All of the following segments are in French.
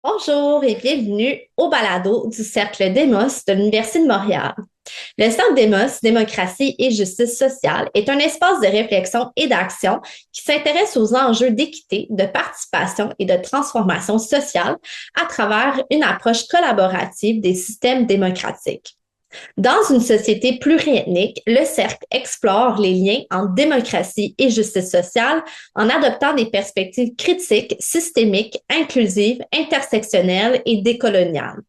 Bonjour et bienvenue au balado du Cercle Demos de l'Université de Montréal. Le Centre Demos, Démocratie et Justice sociale est un espace de réflexion et d'action qui s'intéresse aux enjeux d'équité, de participation et de transformation sociale à travers une approche collaborative des systèmes démocratiques. Dans une société pluriethnique, le Cercle explore les liens entre démocratie et justice sociale en adoptant des perspectives critiques, systémiques, inclusives, intersectionnelles et décoloniales.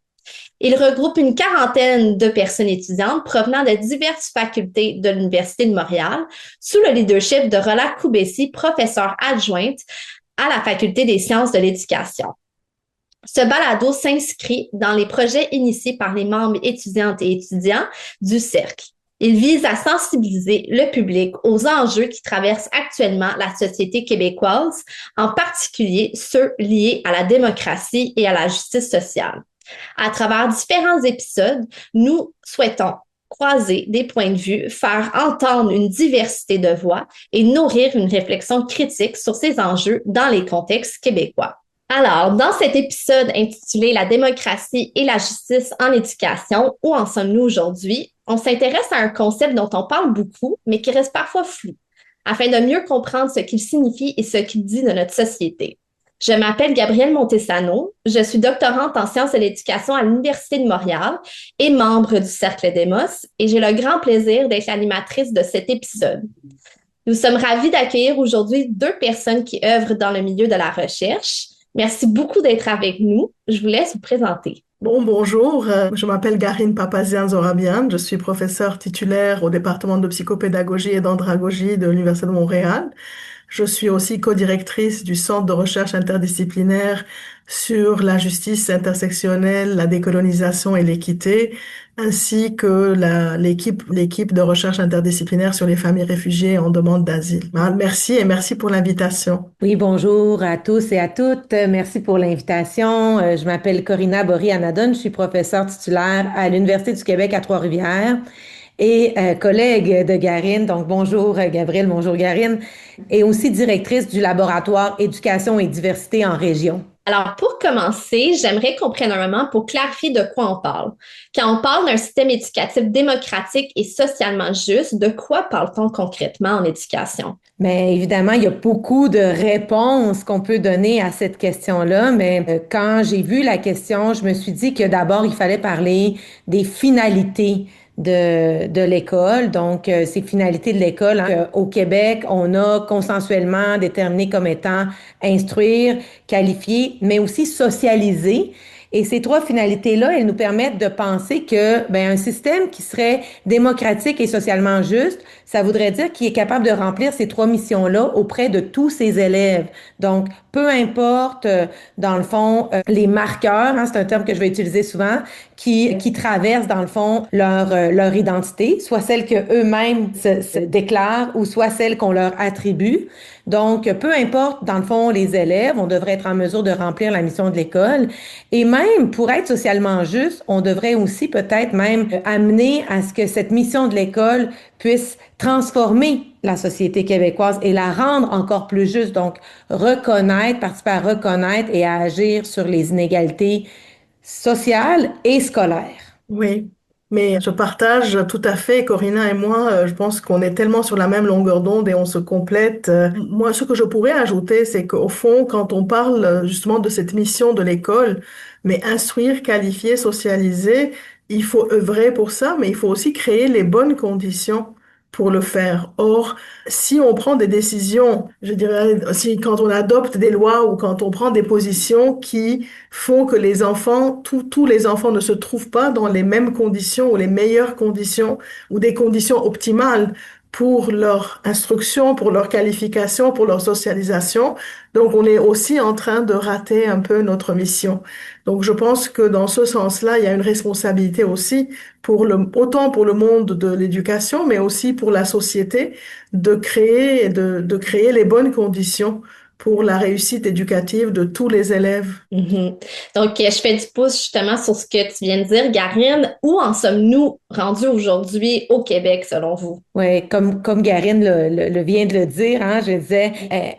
Il regroupe une quarantaine de personnes étudiantes provenant de diverses facultés de l'Université de Montréal sous le leadership de Rola Koubessi, professeure adjointe à la Faculté des sciences de l'éducation. Ce balado s'inscrit dans les projets initiés par les membres étudiantes et étudiants du Cercle. Il vise à sensibiliser le public aux enjeux qui traversent actuellement la société québécoise, en particulier ceux liés à la démocratie et à la justice sociale. À travers différents épisodes, nous souhaitons croiser des points de vue, faire entendre une diversité de voix et nourrir une réflexion critique sur ces enjeux dans les contextes québécois. Alors, dans cet épisode intitulé La démocratie et la justice en éducation, où en sommes-nous aujourd'hui? On s'intéresse à un concept dont on parle beaucoup, mais qui reste parfois flou, afin de mieux comprendre ce qu'il signifie et ce qu'il dit de notre société. Je m'appelle Gabrielle Montesano, je suis doctorante en sciences de l'éducation à l'Université de Montréal et membre du Cercle Demos, et j'ai le grand plaisir d'être l'animatrice de cet épisode. Nous sommes ravis d'accueillir aujourd'hui deux personnes qui œuvrent dans le milieu de la recherche. Merci beaucoup d'être avec nous. Je vous laisse vous présenter. Bonjour, je m'appelle Garine Papazian-Zorabian, je suis professeure titulaire au département de psychopédagogie et d'andragogie de l'Université de Montréal. Je suis aussi co-directrice du Centre de recherche interdisciplinaire sur la justice intersectionnelle, la décolonisation et l'équité, ainsi que l'équipe de recherche interdisciplinaire sur les familles réfugiées en demande d'asile. Merci et merci pour l'invitation. Oui, bonjour à tous et à toutes. Merci pour l'invitation. Je m'appelle Corinna Bory-Anadon. Je suis professeure titulaire à l'Université du Québec à Trois-Rivières et collègue de Garine. Donc, bonjour Gabrielle, bonjour Garine. Et aussi directrice du laboratoire Éducation et diversité en région. Alors, pour commencer, j'aimerais qu'on prenne un moment pour clarifier de quoi on parle. Quand on parle d'un système éducatif démocratique et socialement juste, de quoi parle-t-on concrètement en éducation? Mais évidemment, il y a beaucoup de réponses qu'on peut donner à cette question-là, mais quand j'ai vu la question, je me suis dit que d'abord, il fallait parler des finalités de l'école. Donc, ces finalités de l'école, hein, au Québec, on a consensuellement déterminé comme étant instruire, qualifier, mais aussi socialiser. Et ces trois finalités-là, elles nous permettent de penser que un système qui serait démocratique et socialement juste, ça voudrait dire qu'il est capable de remplir ces trois missions-là auprès de tous ses élèves. Donc, peu importe, dans le fond, les marqueurs, hein, c'est un terme que je vais utiliser souvent, qui traversent, dans le fond, leur identité, soit celle que eux-mêmes se déclarent ou soit celle qu'on leur attribue. Donc, peu importe, dans le fond, les élèves, on devrait être en mesure de remplir la mission de l'école. Et même, pour être socialement juste, on devrait aussi peut-être même amener à ce que cette mission de l'école puisse transformer la société québécoise et la rendre encore plus juste. Donc, reconnaître, participer à reconnaître et à agir sur les inégalités sociales et scolaires. Oui, mais je partage tout à fait, Corinna et moi, je pense qu'on est tellement sur la même longueur d'onde et on se complète. Moi, ce que je pourrais ajouter, c'est qu'au fond, quand on parle justement de cette mission de l'école, mais instruire, qualifier, socialiser, il faut œuvrer pour ça, mais il faut aussi créer les bonnes conditions pour le faire. Or, si on prend des décisions, je dirais, si quand on adopte des lois ou quand on prend des positions qui font que les enfants, tous les enfants ne se trouvent pas dans les mêmes conditions ou les meilleures conditions ou des conditions optimales pour leur instruction, pour leur qualification, pour leur socialisation. Donc, on est aussi en train de rater un peu notre mission. Donc, je pense que dans ce sens-là, il y a une responsabilité aussi autant pour le monde de l'éducation, mais aussi pour la société de créer les bonnes conditions pour la réussite éducative de tous les élèves. Mhm. Donc, je fais du pouce justement sur ce que tu viens de dire, Garine. Où en sommes-nous rendus aujourd'hui au Québec, selon vous? Oui, comme Garine le vient de le dire, hein, je disais,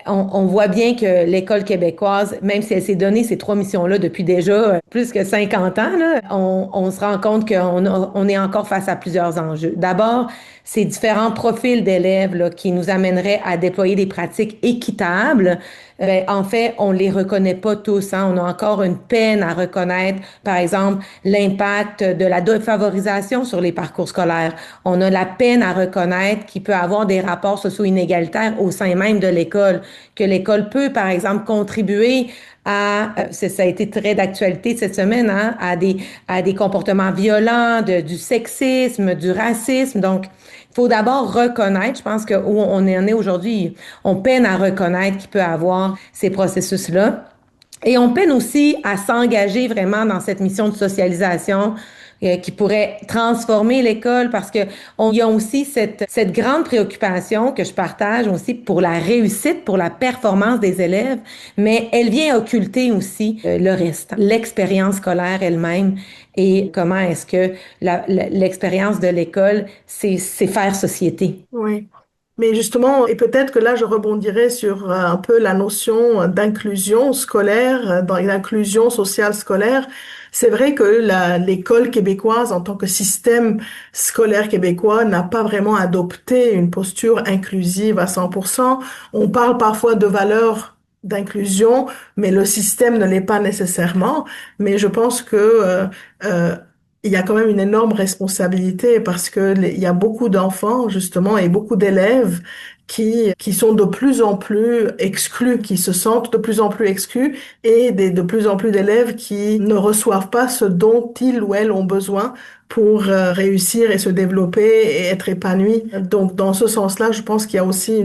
on voit bien que l'école québécoise, même si elle s'est donné ces trois missions-là depuis déjà plus que 50 ans, là, on se rend compte on est encore face à plusieurs enjeux. D'abord, ces différents profils d'élèves là, qui nous amèneraient à déployer des pratiques équitables, ben, en fait, on les reconnaît pas tous, hein. On a encore une peine à reconnaître, par exemple, l'impact de la défavorisation sur les parcours scolaires. On a la peine à reconnaître qu'il peut avoir des rapports socio-inégalitaires au sein même de l'école, que l'école peut, par exemple, contribuer ça a été très d'actualité cette semaine, hein, à des comportements violents, du sexisme, du racisme. Donc, il faut d'abord reconnaître, je pense que où on en est aujourd'hui, on peine à reconnaître qu'il peut avoir ces processus-là. Et on peine aussi à s'engager vraiment dans cette mission de socialisation qui pourrait transformer l'école parce que il y a aussi cette grande préoccupation que je partage aussi pour la réussite, pour la performance des élèves, mais elle vient occulter aussi le reste, l'expérience scolaire elle-même et comment est-ce que l'expérience de l'école, c'est faire société. Oui. Mais justement, et peut-être que là, je rebondirai sur un peu la notion d'inclusion scolaire, dans l'inclusion sociale scolaire. C'est vrai que l'école québécoise, en tant que système scolaire québécois, n'a pas vraiment adopté une posture inclusive à 100%. On parle parfois de valeurs d'inclusion, mais le système ne l'est pas nécessairement. Mais je pense que euh, il y a quand même une énorme responsabilité parce que il y a beaucoup d'enfants, justement, et beaucoup d'élèves qui sont de plus en plus exclus, qui se sentent de plus en plus exclus et de plus en plus d'élèves qui ne reçoivent pas ce dont ils ou elles ont besoin pour réussir et se développer et être épanouis. Donc, dans ce sens-là, je pense qu'il y a aussi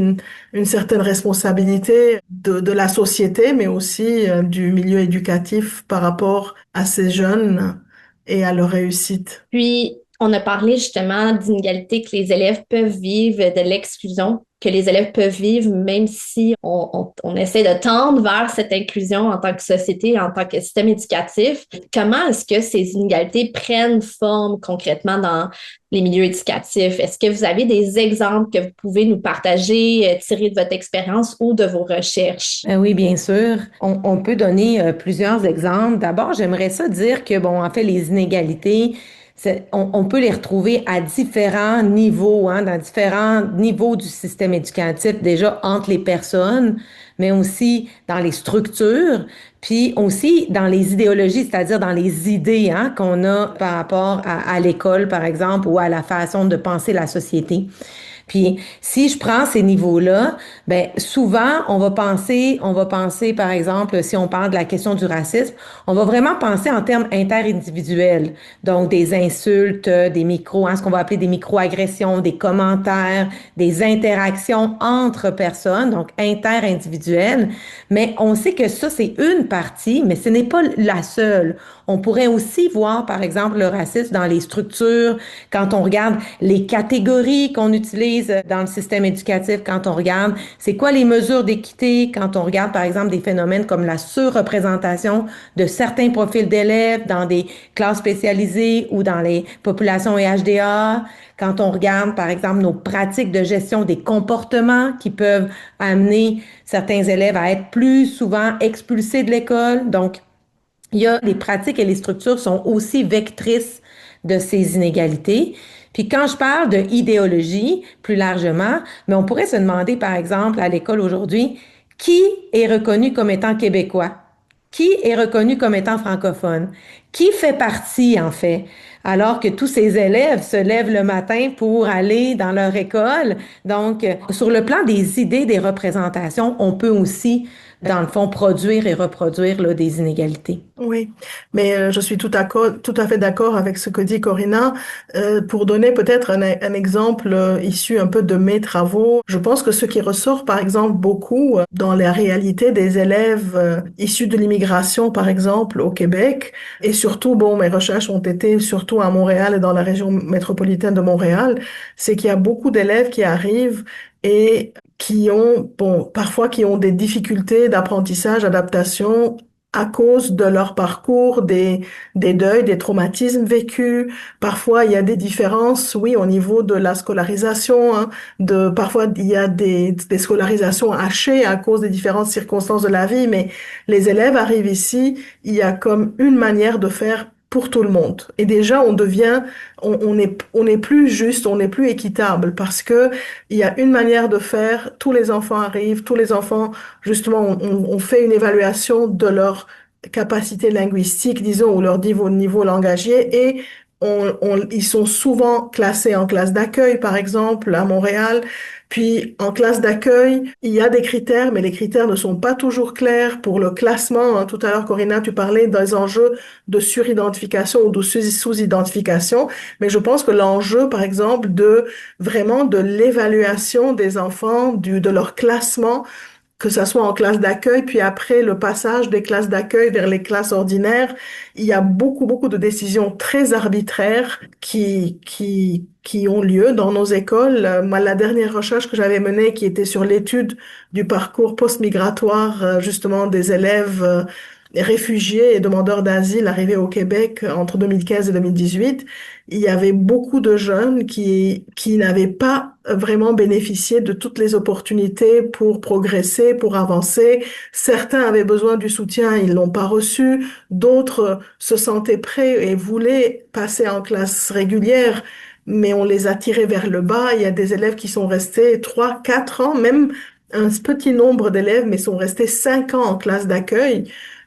une certaine responsabilité de la société, mais aussi du milieu éducatif par rapport à ces jeunes et à leur réussite. Puis, on a parlé justement d'inégalités que les élèves peuvent vivre, de l'exclusion que les élèves peuvent vivre, même si on essaie de tendre vers cette inclusion en tant que société, en tant que système éducatif. Comment est-ce que ces inégalités prennent forme concrètement dans les milieux éducatifs? Est-ce que vous avez des exemples que vous pouvez nous partager, tirer de votre expérience ou de vos recherches? Oui, bien sûr. On peut donner plusieurs exemples. D'abord, j'aimerais ça dire que, bon, en fait, les inégalités, on peut les retrouver à différents niveaux, hein, dans différents niveaux du système éducatif, déjà entre les personnes, mais aussi dans les structures, puis aussi dans les idéologies, c'est-à-dire dans les idées, hein, qu'on a par rapport à l'école, par exemple, ou à la façon de penser la société. Puis si je prends ces niveaux-là, ben souvent on va penser par exemple si on parle de la question du racisme, on va vraiment penser en termes interindividuels. Donc des insultes, des micros, hein, ce qu'on va appeler des micro-agressions, des commentaires, des interactions entre personnes, donc interindividuelles. Mais on sait que ça c'est une partie, mais ce n'est pas la seule. On pourrait aussi voir, par exemple, le racisme dans les structures, quand on regarde les catégories qu'on utilise dans le système éducatif, quand on regarde c'est quoi les mesures d'équité, quand on regarde, par exemple, des phénomènes comme la surreprésentation de certains profils d'élèves dans des classes spécialisées ou dans les populations EHDA, quand on regarde, par exemple, nos pratiques de gestion des comportements qui peuvent amener certains élèves à être plus souvent expulsés de l'école. Donc, il y a les pratiques et les structures sont aussi vectrices de ces inégalités. Puis quand je parle de idéologie, plus largement, mais on pourrait se demander, par exemple, à l'école aujourd'hui, qui est reconnu comme étant québécois? Qui est reconnu comme étant francophone? Qui fait partie, en fait? Alors que tous ces élèves se lèvent le matin pour aller dans leur école. Donc, sur le plan des idées, des représentations, on peut aussi, dans le fond, produire et reproduire là, des inégalités. Oui, mais je suis tout à fait d'accord avec ce que dit Corina. Pour donner peut-être un exemple issu un peu de mes travaux, je pense que ce qui ressort, par exemple, beaucoup dans la réalité des élèves issus de l'immigration, par exemple, au Québec, et surtout, bon, mes recherches ont été surtout à Montréal et dans la région métropolitaine de Montréal, c'est qu'il y a beaucoup d'élèves qui arrivent et parfois qui ont des difficultés d'apprentissage, d'adaptation à cause de leur parcours, des deuils, des traumatismes vécus. Parfois, il y a des différences, oui, au niveau de la scolarisation, hein, parfois, il y a des scolarisations hachées à cause des différentes circonstances de la vie, mais les élèves arrivent ici, il y a comme une manière de faire pour tout le monde. Et déjà, on n'est plus juste, on n'est plus équitable parce que il y a une manière de faire. Tous les enfants arrivent, tous les enfants, justement, on fait une évaluation de leur capacité linguistique, disons, ou leur niveau langagier et ils sont souvent classés en classe d'accueil, par exemple, à Montréal. Puis, en classe d'accueil, il y a des critères, mais les critères ne sont pas toujours clairs pour le classement. Hein. Tout à l'heure, Corinna, tu parlais des enjeux de suridentification ou de sous-identification. Mais je pense que l'enjeu, par exemple, vraiment de l'évaluation des enfants, de leur classement, que ça soit en classe d'accueil, puis après le passage des classes d'accueil vers les classes ordinaires, il y a beaucoup, beaucoup de décisions très arbitraires qui ont lieu dans nos écoles. Moi, la dernière recherche que j'avais menée, qui était sur l'étude du parcours post-migratoire, justement, des élèves réfugiés et demandeurs d'asile arrivés au Québec entre 2015 et 2018, il y avait beaucoup de jeunes qui n'avaient pas vraiment bénéficié de toutes les opportunités pour progresser, pour avancer. Certains avaient besoin du soutien, ils l'ont pas reçu. D'autres se sentaient prêts et voulaient passer en classe régulière, mais on les a tirés vers le bas. Il y a des élèves qui sont restés 3, 4 ans, même un petit nombre d'élèves, mais sont restés 5 ans en classe d'accueil.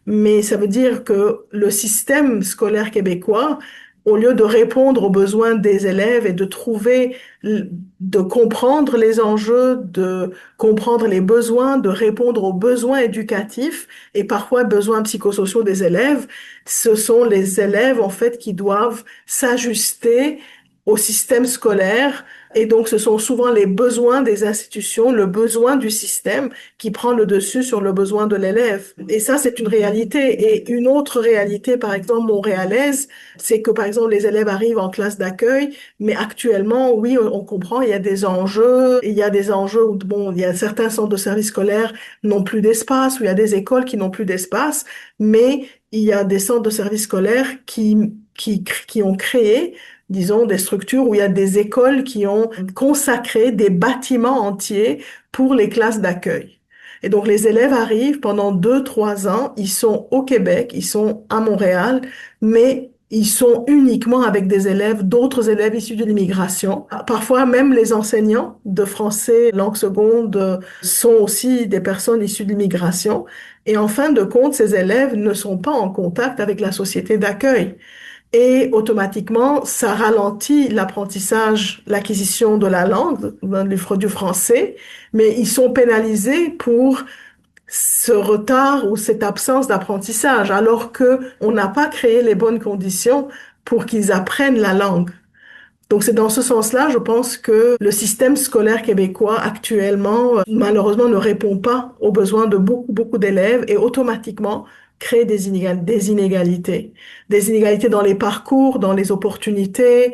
Mais ça veut dire que le système scolaire québécois, au lieu de répondre aux besoins des élèves et de comprendre les enjeux, de comprendre les besoins, de répondre aux besoins éducatifs et parfois besoins psychosociaux des élèves, ce sont les élèves, en fait, qui doivent s'ajuster au système scolaire. Et donc, ce sont souvent les besoins des institutions, le besoin du système qui prend le dessus sur le besoin de l'élève. Et ça, c'est une réalité. Et une autre réalité, par exemple, montréalaise, c'est que, par exemple, les élèves arrivent en classe d'accueil, mais actuellement, oui, on comprend, il y a des enjeux. Il y a des enjeux où, bon, il y a certains centres de services scolaires n'ont plus d'espace, où il y a des écoles qui n'ont plus d'espace, mais il y a des centres de services scolaires qui ont créé, disons, des structures où il y a des écoles qui ont consacré des bâtiments entiers pour les classes d'accueil. Et donc, les élèves arrivent pendant 2, 3 ans, ils sont au Québec, ils sont à Montréal, mais ils sont uniquement avec d'autres élèves issus de l'immigration. Parfois, même les enseignants de français langue seconde sont aussi des personnes issues de l'immigration. Et en fin de compte, ces élèves ne sont pas en contact avec la société d'accueil. Et automatiquement, ça ralentit l'apprentissage, l'acquisition de la langue, du français, mais ils sont pénalisés pour ce retard ou cette absence d'apprentissage, alors que on n'a pas créé les bonnes conditions pour qu'ils apprennent la langue. Donc c'est dans ce sens-là, je pense que le système scolaire québécois actuellement, malheureusement, ne répond pas aux besoins de beaucoup, beaucoup d'élèves et automatiquement crée des inégalités. Des inégalités dans les parcours, dans les opportunités,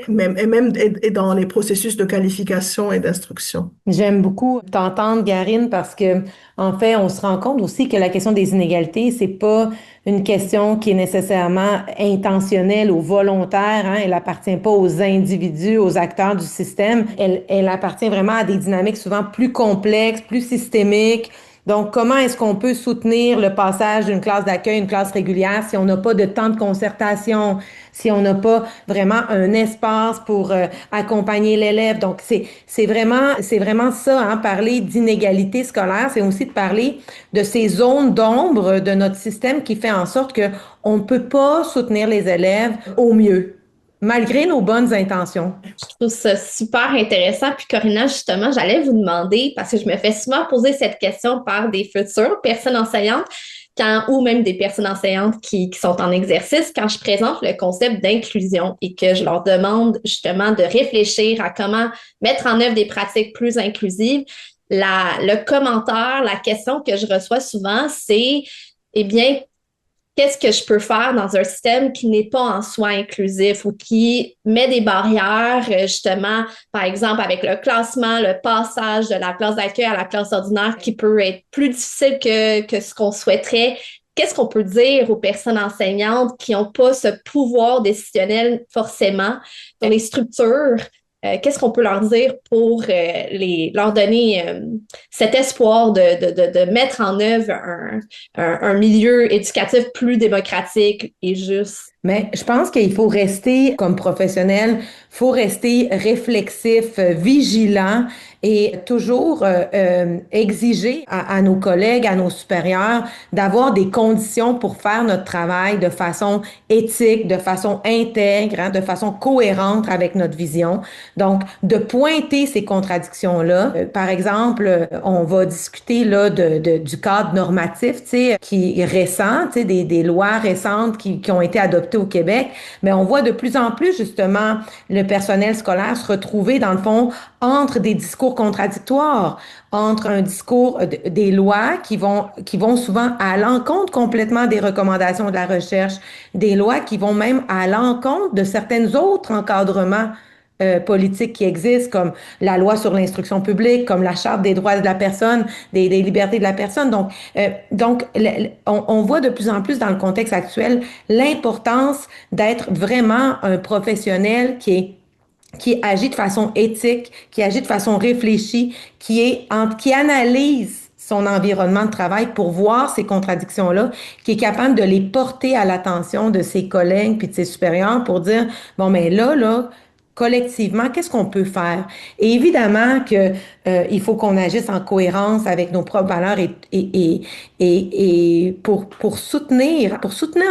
et dans les processus de qualification et d'instruction. J'aime beaucoup t'entendre, Garine, parce que, en fait, on se rend compte aussi que la question des inégalités, c'est pas une question qui est nécessairement intentionnelle ou volontaire, hein. Elle appartient pas aux individus, aux acteurs du système. Elle appartient vraiment à des dynamiques souvent plus complexes, plus systémiques. Donc, comment est-ce qu'on peut soutenir le passage d'une classe d'accueil à une classe régulière si on n'a pas de temps de concertation, si on n'a pas vraiment un espace pour accompagner l'élève? Donc, c'est vraiment ça, hein, parler d'inégalité scolaire, c'est aussi de parler de ces zones d'ombre de notre système qui fait en sorte que on ne peut pas soutenir les élèves au mieux, malgré nos bonnes intentions. Je trouve ça super intéressant. Puis Corinna, justement, j'allais vous demander, parce que je me fais souvent poser cette question par des futures personnes enseignantes, ou même des personnes enseignantes qui sont en exercice, quand je présente le concept d'inclusion et que je leur demande justement de réfléchir à comment mettre en œuvre des pratiques plus inclusives, le commentaire, la question que je reçois souvent, c'est, eh bien, qu'est-ce que je peux faire dans un système qui n'est pas en soi inclusif ou qui met des barrières, justement, par exemple, avec le classement, le passage de la classe d'accueil à la classe ordinaire qui peut être plus difficile que ce qu'on souhaiterait. Qu'est-ce qu'on peut dire aux personnes enseignantes qui n'ont pas ce pouvoir décisionnel forcément dans les structures? Qu'est-ce qu'on peut leur dire pour leur donner cet espoir de mettre en œuvre un milieu éducatif plus démocratique et juste? Mais je pense qu'il faut rester, comme professionnel, faut rester réflexif, vigilant et toujours exiger à nos collègues, à nos supérieurs, d'avoir des conditions pour faire notre travail de façon éthique, de façon intègre, hein, de façon cohérente avec notre vision. Donc, de pointer ces contradictions-là. Par exemple, on va discuter là du cadre normatif, tu sais, qui est récent, tu sais, des lois récentes qui ont été adoptées au Québec, mais on voit de plus en plus justement le personnel scolaire se retrouver dans le fond entre des discours contradictoires, entre un discours des lois qui vont souvent à l'encontre complètement des recommandations de la recherche, des lois qui vont même à l'encontre de certains autres encadrements politiques qui existent, comme la loi sur l'instruction publique, comme la Charte des droits de la personne, des libertés de la personne. Donc, on voit de plus en plus dans le contexte actuel l'importance d'être vraiment un professionnel qui agit de façon éthique, qui agit de façon réfléchie, qui analyse son environnement de travail pour voir ces contradictions-là, qui est capable de les porter à l'attention de ses collègues puis de ses supérieurs pour dire, bon, mais là, collectivement, qu'est-ce qu'on peut faire? Et évidemment que il faut qu'on agisse en cohérence avec nos propres valeurs et pour soutenir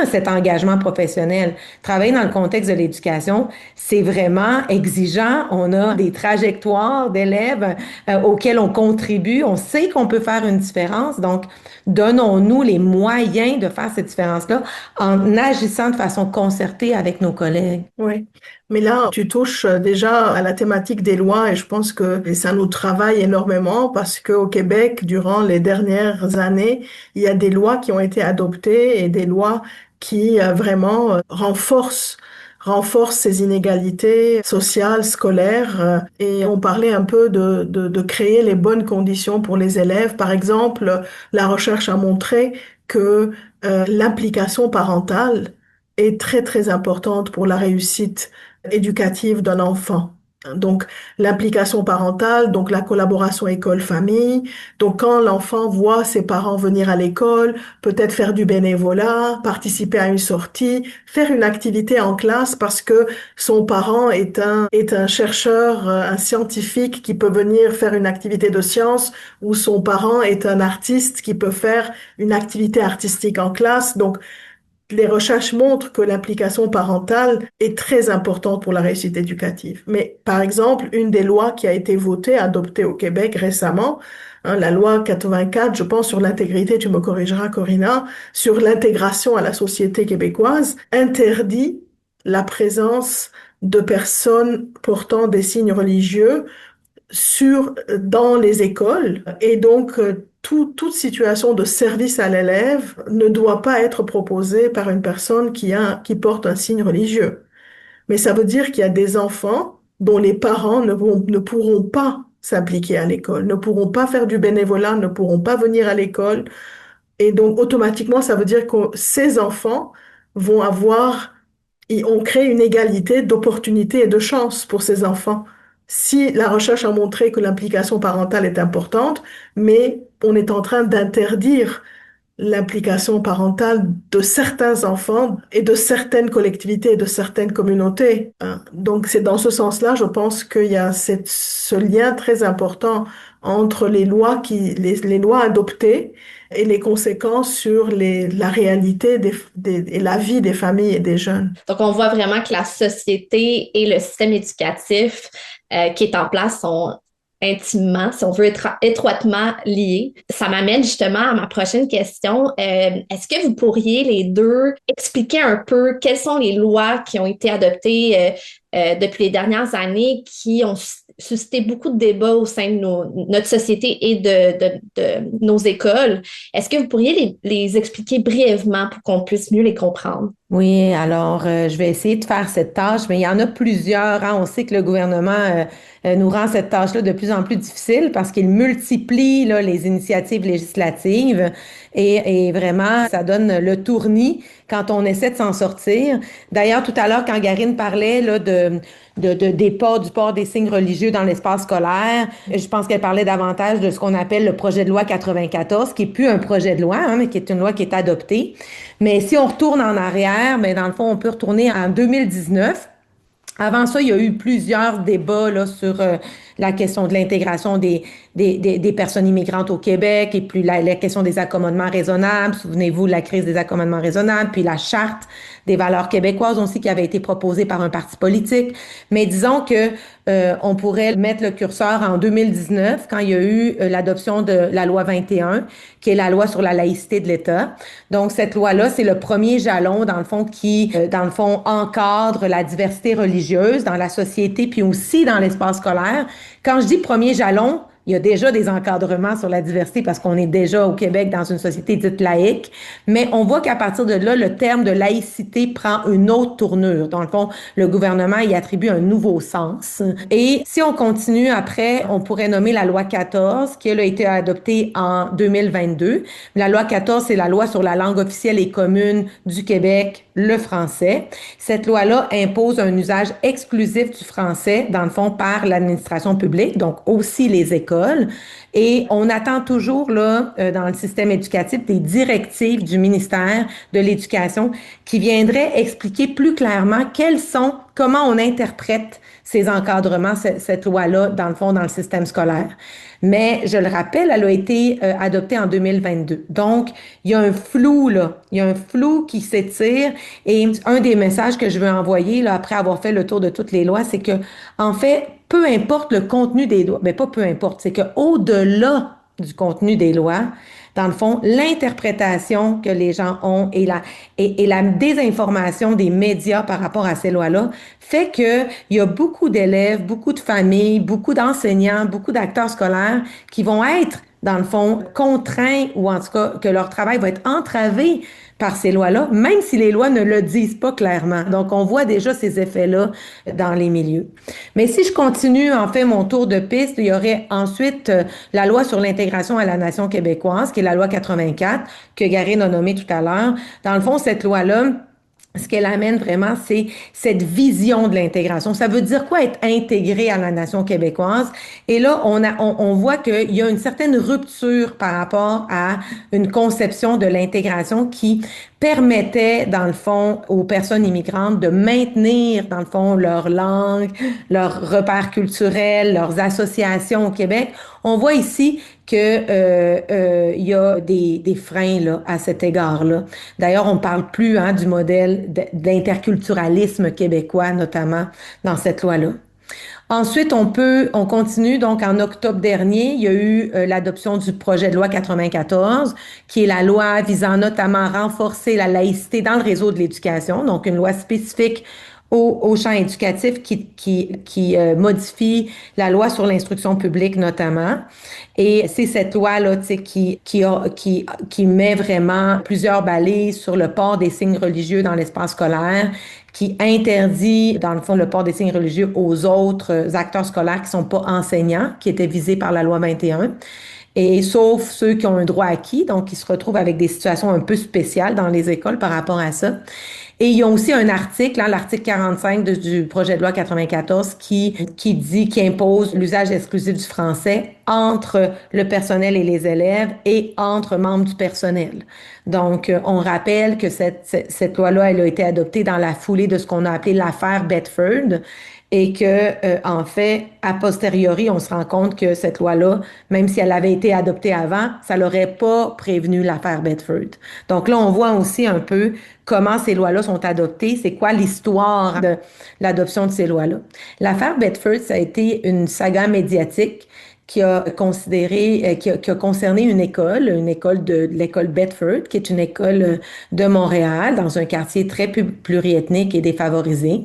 cet engagement professionnel. Travailler dans le contexte de l'éducation, c'est vraiment exigeant. On a des trajectoires d'élèves auxquelles on contribue. On sait qu'on peut faire une différence. Donc, donnons-nous les moyens de faire cette différence-là en agissant de façon concertée avec nos collègues. Oui. Mais là, tu touches déjà à la thématique des lois et je pense que ça nous travaille énormément parce qu'au Québec, durant les dernières années, il y a des lois qui ont été adoptées et des lois qui vraiment renforcent ces inégalités sociales, scolaires. Et on parlait un peu de créer les bonnes conditions pour les élèves. Par exemple, la recherche a montré que l'implication parentale est très, très importante pour la réussite éducative d'un enfant. Donc, l'implication parentale, donc la collaboration école-famille. Donc, quand l'enfant voit ses parents venir à l'école, peut-être faire du bénévolat, participer à une sortie, faire une activité en classe parce que son parent est un chercheur, un scientifique qui peut venir faire une activité de science ou son parent est un artiste qui peut faire une activité artistique en classe. Donc, les recherches montrent que l'implication parentale est très importante pour la réussite éducative. Mais par exemple, une des lois qui a été votée, adoptée au Québec récemment, la loi 84, je pense, sur l'intégrité, tu me corrigeras, Corina, sur l'intégration à la société québécoise, interdit la présence de personnes portant des signes religieux dans les écoles. Et donc, toute situation de service à l'élève ne doit pas être proposée par une personne qui porte un signe religieux. Mais ça veut dire qu'il y a des enfants dont les parents ne pourront pas s'impliquer à l'école, ne pourront pas faire du bénévolat, ne pourront pas venir à l'école. Et donc, automatiquement, ça veut dire que ces enfants on crée une égalité d'opportunités et de chances pour ces enfants. Si la recherche a montré que l'implication parentale est importante, mais on est en train d'interdire l'implication parentale de certains enfants et de certaines collectivités et de certaines communautés. Donc, c'est dans ce sens-là, je pense qu'il y a ce lien très important entre les lois adoptées et les conséquences sur la réalité et la vie des familles et des jeunes. Donc, on voit vraiment que la société et le système éducatif qui est en place sont intimement, si on veut être étroitement liés. Ça m'amène justement à ma prochaine question. Est-ce que vous pourriez les deux expliquer un peu quelles sont les lois qui ont été adoptées depuis les dernières années qui ont suscité beaucoup de débats au sein de notre société et de nos écoles. Est-ce que vous pourriez les expliquer brièvement pour qu'on puisse mieux les comprendre? Oui, alors je vais essayer de faire cette tâche, mais il y en a plusieurs, hein. On sait que le gouvernement nous rend cette tâche-là de plus en plus difficile parce qu'il multiplie là, les initiatives législatives et vraiment, ça donne le tournis quand on essaie de s'en sortir. D'ailleurs, tout à l'heure, quand Garine parlait là, du port des signes religieux dans l'espace scolaire, je pense qu'elle parlait davantage de ce qu'on appelle le projet de loi 94, qui est plus un projet de loi, hein, mais qui est une loi qui est adoptée. Mais si on retourne en arrière, mais dans le fond, on peut retourner en 2019. Avant ça, il y a eu plusieurs débats là, sur la question de l'intégration des personnes immigrantes au Québec et puis la question des accommodements raisonnables. Souvenez-vous de la crise des accommodements raisonnables, puis la charte des valeurs québécoises aussi qui avait été proposée par un parti politique. Mais disons que on pourrait mettre le curseur en 2019 quand il y a eu l'adoption de la loi 21, qui est la loi sur la laïcité de l'État. Donc cette loi-là, c'est le premier jalon dans le fond qui, dans le fond, encadre la diversité religieuse dans la société puis aussi dans l'espace scolaire. Quand je dis premier jalon, il y a déjà des encadrements sur la diversité parce qu'on est déjà au Québec dans une société dite laïque, mais on voit qu'à partir de là, le terme de laïcité prend une autre tournure. Dans le fond, le gouvernement y attribue un nouveau sens. Et si on continue après, on pourrait nommer la loi 14, qui elle a été adoptée en 2022. La loi 14, c'est la loi sur la langue officielle et commune du Québec, le français. Cette loi-là impose un usage exclusif du français, dans le fond, par l'administration publique, donc aussi les écoles. Et on attend toujours là dans le système éducatif des directives du ministère de l'Éducation qui viendraient expliquer plus clairement comment on interprète ces encadrements, cette loi-là, dans le fond, dans le système scolaire. Mais je le rappelle, elle a été adoptée en 2022. Donc, il y a un flou, là. Il y a un flou qui s'étire. Et un des messages que je veux envoyer, là, après avoir fait le tour de toutes les lois, c'est que, en fait, peu importe le contenu des lois, mais pas peu importe, c'est qu'au-delà du contenu des lois, dans le fond, l'interprétation que les gens ont et la désinformation des médias par rapport à ces lois-là fait qu'il y a beaucoup d'élèves, beaucoup de familles, beaucoup d'enseignants, beaucoup d'acteurs scolaires qui vont être, dans le fond, contraints ou en tout cas que leur travail va être entravé par ces lois-là, même si les lois ne le disent pas clairement. Donc, on voit déjà ces effets-là dans les milieux. Mais si je continue, en fait, mon tour de piste, il y aurait ensuite la loi sur l'intégration à la nation québécoise, qui est la loi 84, que Garine a nommée tout à l'heure. Dans le fond, cette loi-là, ce qu'elle amène vraiment, c'est cette vision de l'intégration. Ça veut dire quoi être intégré à la nation québécoise? Et là, on voit qu'il y a une certaine rupture par rapport à une conception de l'intégration qui permettait, dans le fond, aux personnes immigrantes de maintenir, dans le fond, leur langue, leurs repères culturels, leurs associations au Québec. On voit ici que il y a des freins là à cet égard-là. D'ailleurs, on parle plus du modèle d'interculturalisme québécois, notamment dans cette loi-là. Ensuite, on continue. Donc, en octobre dernier, il y a eu l'adoption du projet de loi 94, qui est la loi visant notamment à renforcer la laïcité dans le réseau de l'éducation. Donc, une loi spécifique au champ éducatif qui modifie la loi sur l'instruction publique notamment. Et c'est cette loi-là, tu sais, qui met vraiment plusieurs balises sur le port des signes religieux dans l'espace scolaire, qui interdit, dans le fond, le port des signes religieux aux autres acteurs scolaires qui sont pas enseignants, qui étaient visés par la loi 21. Et sauf ceux qui ont un droit acquis, donc qui se retrouvent avec des situations un peu spéciales dans les écoles par rapport à ça. Et il y a aussi un article, l'article 45 du projet de loi 94, qui impose l'usage exclusif du français entre le personnel et les élèves et entre membres du personnel. Donc, on rappelle que cette loi-là, elle a été adoptée dans la foulée de ce qu'on a appelé l'affaire Bedford. Et que, en fait, a posteriori, on se rend compte que cette loi-là, même si elle avait été adoptée avant, ça n'aurait pas prévenu l'affaire Bedford. Donc là, on voit aussi un peu comment ces lois-là sont adoptées, c'est quoi l'histoire de l'adoption de ces lois-là. L'affaire Bedford, ça a été une saga médiatique qui a considéré, qui a concerné une école de l'école Bedford, qui est une école de Montréal, dans un quartier très pluriethnique et défavorisé.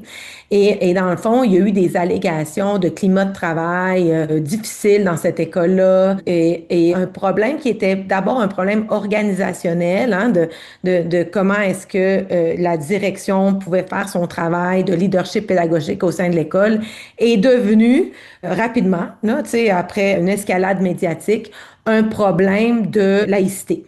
Et dans le fond, il y a eu des allégations de climat de travail difficile dans cette école-là et un problème qui était d'abord un problème organisationnel, hein, de comment est-ce que la direction pouvait faire son travail de leadership pédagogique au sein de l'école est devenu rapidement, là, tu sais, après une escalade médiatique, un problème de laïcité.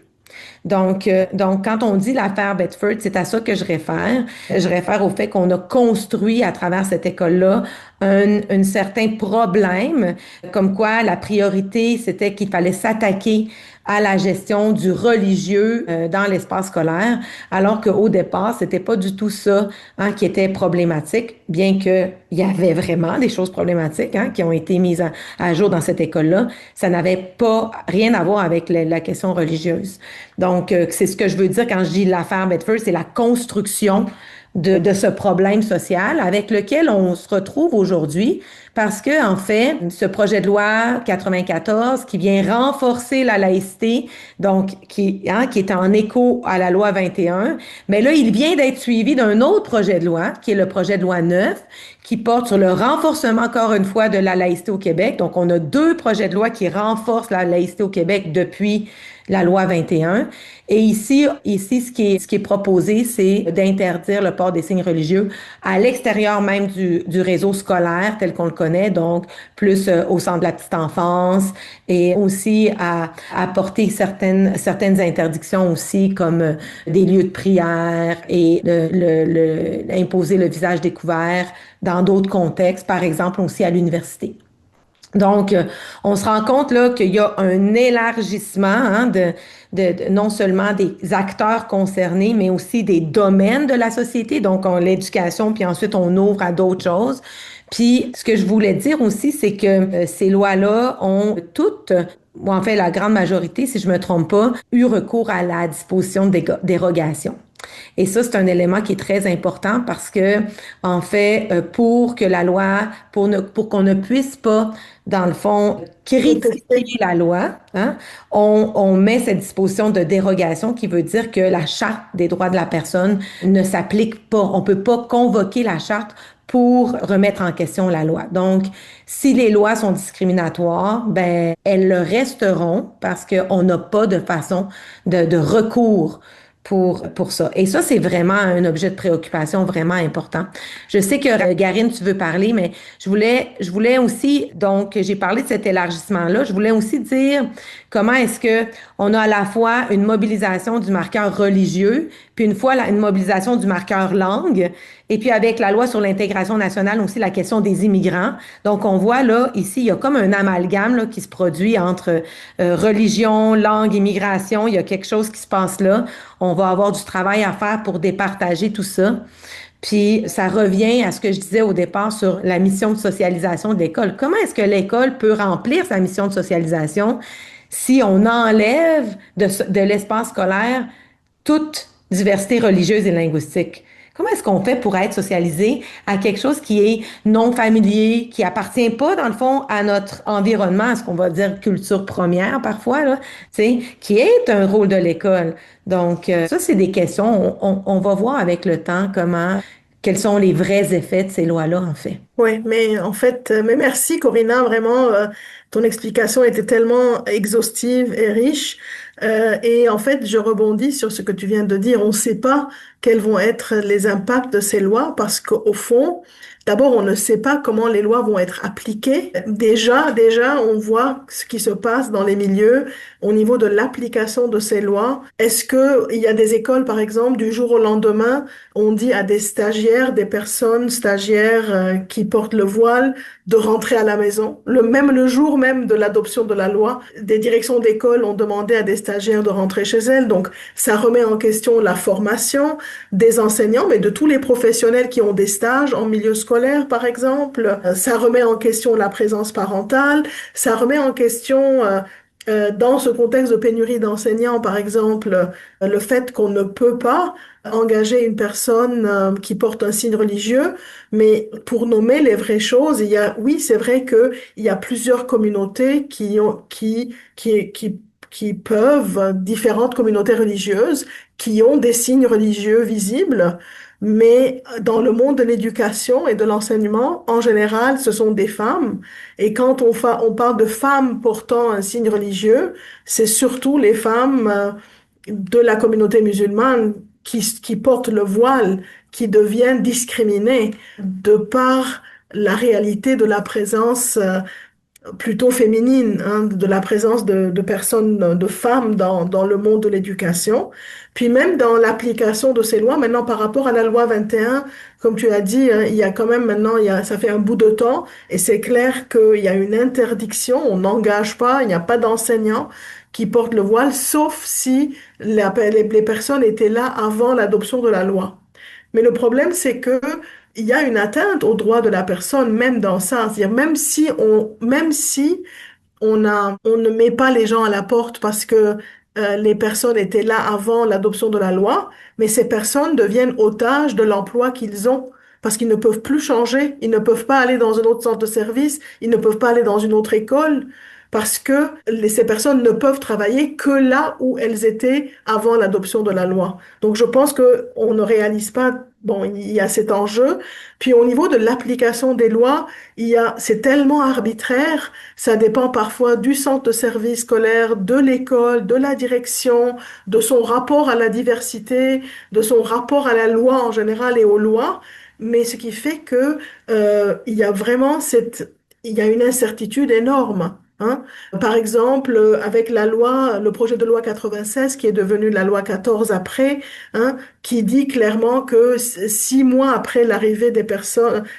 Donc, quand on dit l'affaire Bedford, c'est à ça que je réfère. Je réfère au fait qu'on a construit à travers cette école-là un certain problème, comme quoi la priorité, c'était qu'il fallait s'attaquer à la gestion du religieux dans l'espace scolaire, alors qu'au départ, c'était pas du tout ça hein, qui était problématique, bien que il y avait vraiment des choses problématiques hein, qui ont été mises à jour dans cette école-là. Ça n'avait pas rien à voir avec la question religieuse. Donc, c'est ce que je veux dire quand je dis l'affaire Bedford, c'est la construction de ce problème social avec lequel on se retrouve aujourd'hui parce que, en fait, ce projet de loi 94 qui vient renforcer la laïcité, donc qui est en écho à la loi 21, mais là, il vient d'être suivi d'un autre projet de loi, qui est le projet de loi 9, qui porte sur le renforcement, encore une fois, de la laïcité au Québec. Donc, on a deux projets de loi qui renforcent la laïcité au Québec depuis la loi 21. Et ici, ce qui est proposé, c'est d'interdire le port des signes religieux à l'extérieur même du réseau scolaire tel qu'on le connaît, donc plus au centre de la petite enfance et aussi à apporter certaines interdictions aussi comme des lieux de prière et imposer le visage découvert dans d'autres contextes, par exemple aussi à l'université. Donc, on se rend compte là qu'il y a un élargissement hein, non seulement des acteurs concernés, mais aussi des domaines de la société. Donc, on l'éducation, puis ensuite on ouvre à d'autres choses. Puis, ce que je voulais dire aussi, c'est que ces lois-là ont toutes, ou en fait la grande majorité, si je me trompe pas, eu recours à la disposition de dérogation. Et ça, c'est un élément qui est très important parce que, en fait, pour que la loi, pour qu'on ne puisse pas, dans le fond, critiquer la loi, hein, on met cette disposition de dérogation qui veut dire que la Charte des droits de la personne ne s'applique pas. On peut pas convoquer la Charte pour remettre en question la loi. Donc, si les lois sont discriminatoires, ben, elles le resteront parce qu'on n'a pas de façon de recours pour ça. Et ça, c'est vraiment un objet de préoccupation vraiment important. Je sais que, Garine, tu veux parler, mais je voulais aussi, donc, j'ai parlé de cet élargissement-là, je voulais aussi dire comment est-ce que on a à la fois une mobilisation du marqueur religieux, puis une mobilisation du marqueur langue, et puis avec la loi sur l'intégration nationale aussi la question des immigrants. Donc on voit là ici il y a comme un amalgame là, qui se produit entre religion, langue, immigration. Il y a quelque chose qui se passe là. On va avoir du travail à faire pour départager tout ça. Puis ça revient à ce que je disais au départ sur la mission de socialisation de l'école. Comment est-ce que l'école peut remplir sa mission de socialisation si on enlève de l'espace scolaire toute diversité religieuse et linguistique? Comment est-ce qu'on fait pour être socialisé à quelque chose qui est non familier, qui appartient pas, dans le fond, à notre environnement, à ce qu'on va dire culture première parfois, là, tu sais, qui est un rôle de l'école. Donc, ça, c'est des questions. On va voir avec le temps quels sont les vrais effets de ces lois-là, en fait. Oui, mais en fait, mais merci Corinna, vraiment, ton explication était tellement exhaustive et riche. Et en fait, je rebondis sur ce que tu viens de dire. On ne sait pas quels vont être les impacts de ces lois parce qu'au fond, d'abord, on ne sait pas comment les lois vont être appliquées. Déjà, on voit ce qui se passe dans les milieux au niveau de l'application de ces lois. Est-ce que il y a des écoles, par exemple, du jour au lendemain, on dit à des stagiaires, des personnes stagiaires qui portent le voile, de rentrer à la maison. Le jour même de l'adoption de la loi, des directions d'école ont demandé à des stagiaires de rentrer chez elles. Donc, ça remet en question la formation des enseignants, mais de tous les professionnels qui ont des stages en milieu scolaire, par exemple. Ça remet en question la présence parentale. Ça remet en question dans ce contexte de pénurie d'enseignants, par exemple, le fait qu'on ne peut pas engager une personne qui porte un signe religieux, mais pour nommer les vraies choses, oui, c'est vrai que il y a plusieurs communautés qui peuvent, différentes communautés religieuses, qui ont des signes religieux visibles. Mais dans le monde de l'éducation et de l'enseignement, en général, ce sont des femmes. Et quand on parle de femmes portant un signe religieux, c'est surtout les femmes de la communauté musulmane qui portent le voile, qui deviennent discriminées de par la réalité de la présence plutôt féminine, hein, de la présence de personnes, de femmes dans le monde de l'éducation. Puis même dans l'application de ces lois, maintenant par rapport à la loi 21, comme tu as dit, hein, il y a quand même maintenant, ça fait un bout de temps, et c'est clair qu'il y a une interdiction, on n'engage pas, il n'y a pas d'enseignants qui portent le voile, sauf si les personnes étaient là avant l'adoption de la loi. Mais le problème, c'est que il y a une atteinte aux droits de la personne, même dans ça. C'est-à-dire, même si on ne met pas les gens à la porte parce que les personnes étaient là avant l'adoption de la loi, mais ces personnes deviennent otages de l'emploi qu'ils ont. Parce qu'ils ne peuvent plus changer, ils ne peuvent pas aller dans un autre centre de service, ils ne peuvent pas aller dans une autre école, parce que ces personnes ne peuvent travailler que là où elles étaient avant l'adoption de la loi. Donc je pense que on ne réalise pas, bon, il y a cet enjeu. Puis au niveau de l'application des lois, c'est tellement arbitraire, ça dépend parfois du centre de service scolaire, de l'école, de la direction, de son rapport à la diversité, de son rapport à la loi en général et aux lois. Mais ce qui fait que il y a vraiment il y a une incertitude énorme. Hein. Par exemple, avec le projet de loi 96 qui est devenu la loi 14 après, hein, qui dit clairement que 6 mois après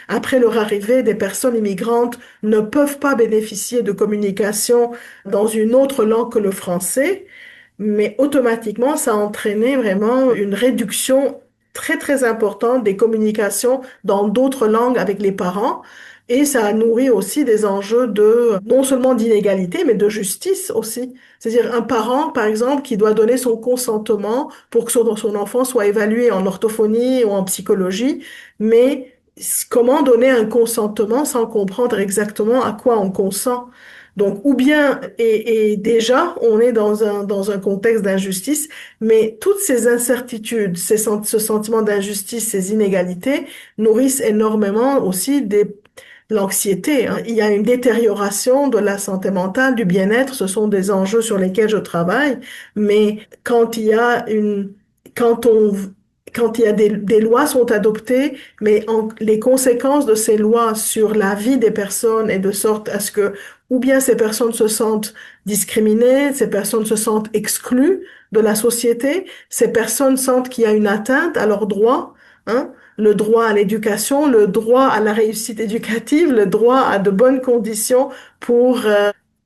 après leur arrivée, des personnes immigrantes ne peuvent pas bénéficier de communication dans une autre langue que le français, mais automatiquement, ça a entraîné vraiment une réduction très, très importante des communications dans d'autres langues avec les parents. Et ça a nourri aussi des enjeux non seulement d'inégalité, mais de justice aussi. C'est-à-dire un parent, par exemple, qui doit donner son consentement pour que son enfant soit évalué en orthophonie ou en psychologie, mais comment donner un consentement sans comprendre exactement à quoi on consent? Donc, ou bien, et déjà, on est dans un contexte d'injustice, mais toutes ces incertitudes, ce sentiment d'injustice, ces inégalités nourrissent énormément aussi l'anxiété, hein. Il y a une détérioration de la santé mentale, du bien-être. Ce sont des enjeux sur lesquels je travaille. Mais quand on, quand il y a des lois sont adoptées, mais les conséquences de ces lois sur la vie des personnes est de sorte à ce que, ou bien ces personnes se sentent discriminées, ces personnes se sentent exclues de la société, ces personnes sentent qu'il y a une atteinte à leurs droits, hein, le droit à l'éducation, le droit à la réussite éducative, le droit à de bonnes conditions pour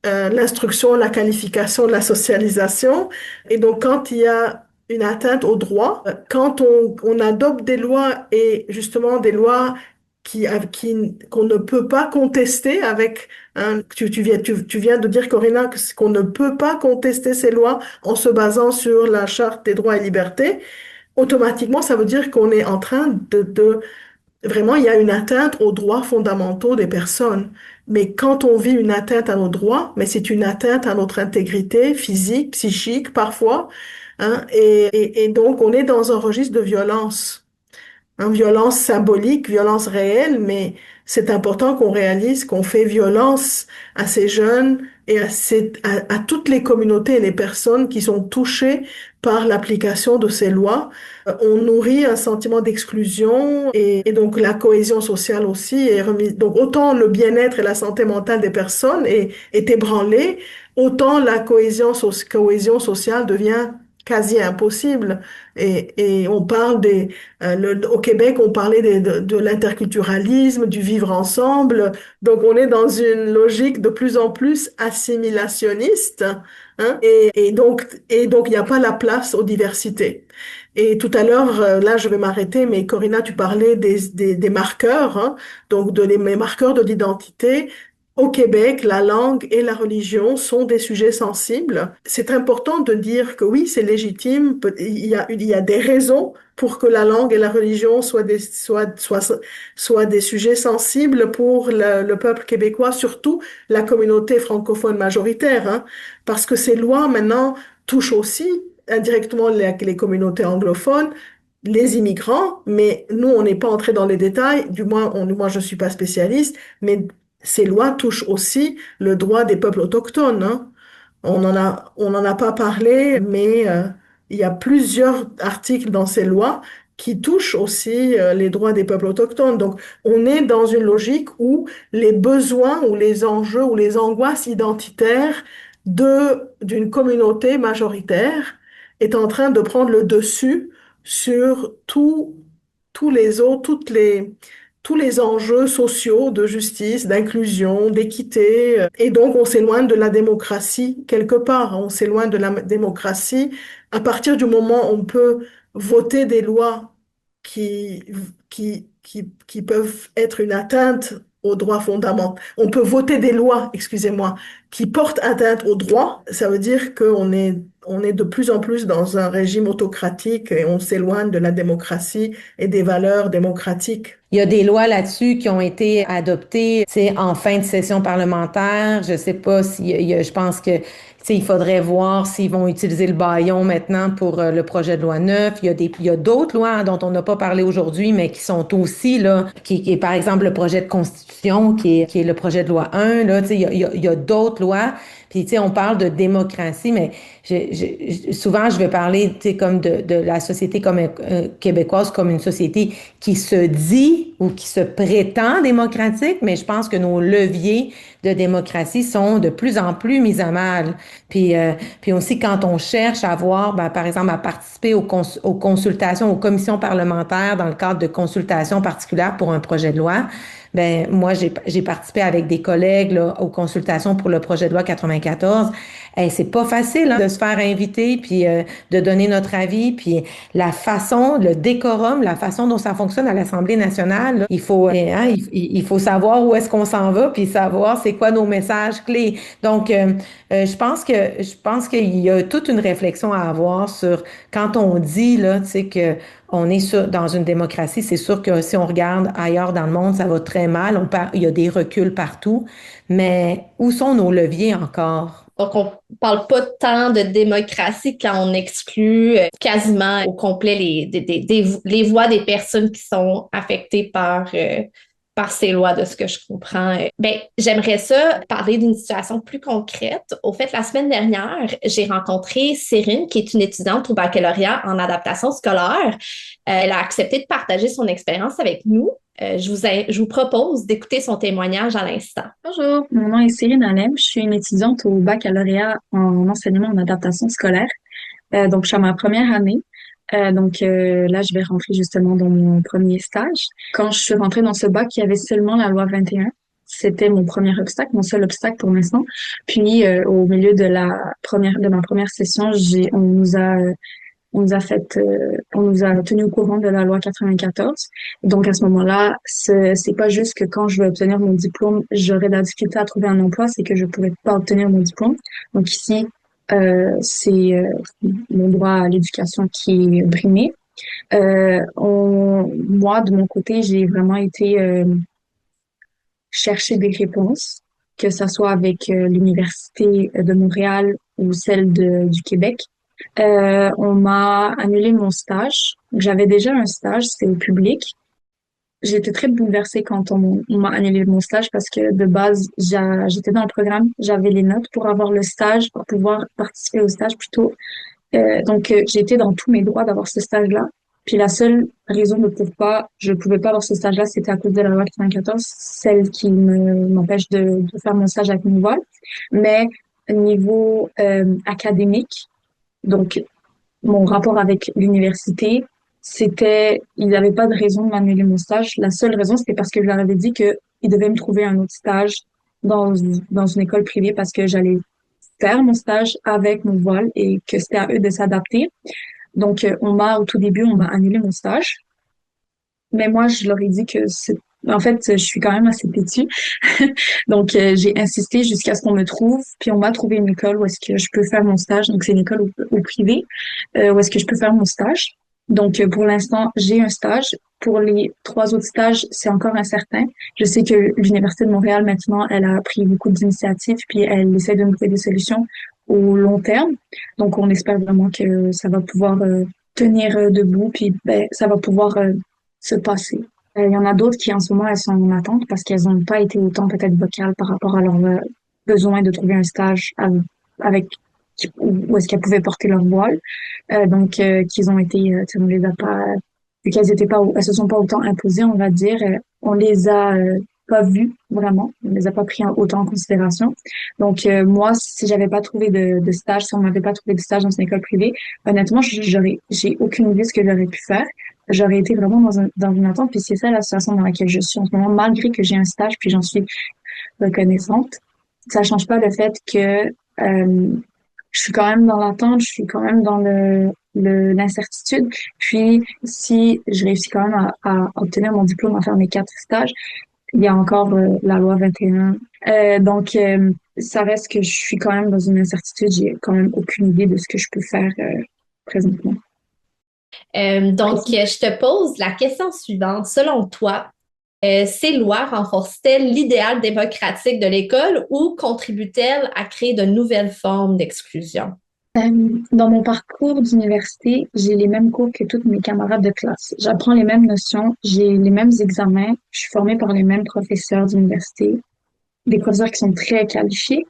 l'instruction, la qualification, la socialisation. Et donc, quand il y a une atteinte aux droits, quand on adopte des lois et justement des lois qu'on ne peut pas contester avec, hein, tu viens de dire, Corinna, qu'on ne peut pas contester ces lois en se basant sur la Charte des droits et libertés, automatiquement, ça veut dire qu'on est en train vraiment, il y a une atteinte aux droits fondamentaux des personnes. Mais quand on vit une atteinte à nos droits, mais c'est une atteinte à notre intégrité physique, psychique, parfois, hein, et donc on est dans un registre de violence. Hein, violence symbolique, violence réelle, mais c'est important qu'on réalise qu'on fait violence à ces jeunes et à toutes les communautés et les personnes qui sont touchées par l'application de ces lois. On nourrit un sentiment d'exclusion et donc la cohésion sociale aussi est remise. Donc autant le bien-être et la santé mentale des personnes est ébranlée, autant la cohésion sociale devient quasi impossible. Et on parle au Québec, on parlait de l'interculturalisme, du vivre ensemble. Donc, on est dans une logique de plus en plus assimilationniste, hein, il n'y a pas la place aux diversités. Et tout à l'heure, là, je vais m'arrêter, mais Corinna, tu parlais des marqueurs, hein, donc les marqueurs de l'identité. Au Québec, la langue et la religion sont des sujets sensibles. C'est important de dire que oui, c'est légitime. Il y a des raisons pour que la langue et la religion soient des sujets sensibles pour le peuple québécois, surtout la communauté francophone majoritaire, hein, parce que ces lois maintenant touchent aussi indirectement les communautés anglophones, les immigrants, mais nous, on n'est pas entré dans les détails, moi, je suis pas spécialiste, mais ces lois touchent aussi le droit des peuples autochtones, hein. On en a pas parlé, mais il y a plusieurs articles dans ces lois qui touchent aussi les droits des peuples autochtones. Donc, on est dans une logique où les besoins ou les enjeux ou les angoisses identitaires d'une communauté majoritaire est en train de prendre le dessus sur tous les autres, tous les enjeux sociaux de justice, d'inclusion, d'équité. Et donc, on s'éloigne de la démocratie quelque part. On s'éloigne de la démocratie à partir du moment où on peut voter des lois qui, qui peuvent être une atteinte aux droits fondamentaux. On peut voter des lois, excusez-moi, qui portent atteinte aux droits. Ça veut dire on est de plus en plus dans un régime autocratique et on s'éloigne de la démocratie et des valeurs démocratiques. Il y a des lois là-dessus qui ont été adoptées, tu sais, en fin de session parlementaire. Je sais pas je pense que, tu sais, il faudrait voir s'ils vont utiliser le bâillon maintenant pour le projet de loi 9. Il y a d'autres lois dont on n'a pas parlé aujourd'hui, mais qui sont aussi, là, qui est par exemple le projet de constitution, qui est le projet de loi 1, là, tu sais, il y a d'autres lois. Puis, tu sais, on parle de démocratie, mais souvent, je vais parler, tu sais, comme de la société comme québécoise, comme une société qui se dit ou qui se prétend démocratique, mais je pense que nos leviers de démocratie sont de plus en plus mis à mal. Puis aussi, quand on cherche à voir, ben, par exemple, à participer aux consultations, aux commissions parlementaires dans le cadre de consultations particulières pour un projet de loi, ben moi j'ai participé avec des collègues là, aux consultations pour le projet de loi 94. C'est pas facile hein, de se faire inviter puis de donner notre avis puis la façon, le décorum, la façon dont ça fonctionne à l'Assemblée nationale, là, il faut savoir où est-ce qu'on s'en va puis savoir c'est quoi nos messages clés. Donc je pense qu'il y a toute une réflexion à avoir sur quand on dit là, tu sais que on est dans une démocratie, c'est sûr que si on regarde ailleurs dans le monde, ça va très mal. Il y a des reculs partout, mais où sont nos leviers encore? Donc, on parle pas tant de démocratie quand on exclut quasiment au complet les voix des personnes qui sont affectées par ces lois, de ce que je comprends. Ben, j'aimerais ça parler d'une situation plus concrète. Au fait, la semaine dernière, j'ai rencontré Cérine, qui est une étudiante au baccalauréat en adaptation scolaire. Elle a accepté de partager son expérience avec nous. Je vous propose d'écouter son témoignage à l'instant. Bonjour, mon nom est Cyrine Alem. Je suis une étudiante au baccalauréat en enseignement en adaptation scolaire. Donc, je suis à ma première année. Là, je vais rentrer justement dans mon premier stage. Quand je suis rentrée dans ce bac, il y avait seulement la loi 21. C'était mon premier obstacle, mon seul obstacle pour l'instant. Puis, au milieu de ma première session, on nous a tenu au courant de la loi 94. Donc, à ce moment-là, c'est pas juste que quand je vais obtenir mon diplôme, j'aurai de la difficulté à trouver un emploi, c'est que je pourrais pas obtenir mon diplôme. Donc ici, mon droit à l'éducation qui est brimé. Moi, de mon côté, j'ai vraiment été chercher des réponses, que ça soit avec l'Université de Montréal ou celle du Québec. On m'a annulé mon stage. J'avais déjà un stage, c'était au public. J'ai été très bouleversée quand on m'a annulé mon stage parce que de base, j'étais dans le programme, j'avais les notes pour avoir le stage, pour pouvoir participer au stage plutôt. J'ai été dans tous mes droits d'avoir ce stage-là. Puis la seule raison je pouvais pas avoir ce stage-là, c'était à cause de la loi 94, celle qui m'empêche de faire mon stage avec mon voile. Mais niveau académique, donc mon rapport avec l'université, il n'y avait pas de raison de m'annuler mon stage. La seule raison, c'était parce que je leur avais dit que ils devaient me trouver un autre stage dans une école privée parce que j'allais faire mon stage avec mon voile et que c'était à eux de s'adapter. Donc, au tout début, on m'a annulé mon stage. Mais moi, je leur ai dit que En fait, je suis quand même assez têtue. Donc, j'ai insisté jusqu'à ce qu'on me trouve. Puis, on m'a trouvé une école où est-ce que je peux faire mon stage. Donc, c'est une école au privé où est-ce que je peux faire mon stage. Donc, pour l'instant, j'ai un stage. Pour les 3 autres stages, c'est encore incertain. Je sais que l'Université de Montréal, maintenant, elle a pris beaucoup d'initiatives, puis elle essaie de nous trouver des solutions au long terme. Donc, on espère vraiment que ça va pouvoir tenir debout, puis ben, ça va pouvoir se passer. Il y en a d'autres qui, en ce moment, elles sont en attente parce qu'elles n'ont pas été autant peut-être vocales par rapport à leur besoin de trouver un stage avec où est-ce qu'elles pouvaient porter leur voile. Donc, qu'ils ont été, on les a pas, vu qu'elles étaient pas, elles se sont pas autant imposées, on va dire, on les a pas vues vraiment, on les a pas pris autant en considération. Donc, moi, si j'avais pas trouvé de stage, si on m'avait pas trouvé de stage dans une école privée, honnêtement, j'ai aucune idée de ce que j'aurais pu faire. J'aurais été vraiment dans une attente, puis c'est ça la situation dans laquelle je suis en ce moment, malgré que j'ai un stage, puis j'en suis reconnaissante. Ça change pas le fait que je suis quand même dans l'attente, je suis quand même dans l'incertitude. Puis, si je réussis quand même à obtenir mon diplôme, à faire mes 4 stages, il y a encore la loi 21. Donc, ça reste que je suis quand même dans une incertitude. J'ai quand même aucune idée de ce que je peux faire présentement. Donc, je te pose la question suivante. Selon toi, ces lois renforcent-elles l'idéal démocratique de l'école ou contribuent-elles à créer de nouvelles formes d'exclusion? Dans mon parcours d'université, j'ai les mêmes cours que tous mes camarades de classe. J'apprends les mêmes notions, j'ai les mêmes examens, je suis formée par les mêmes professeurs d'université, des professeurs qui sont très qualifiés.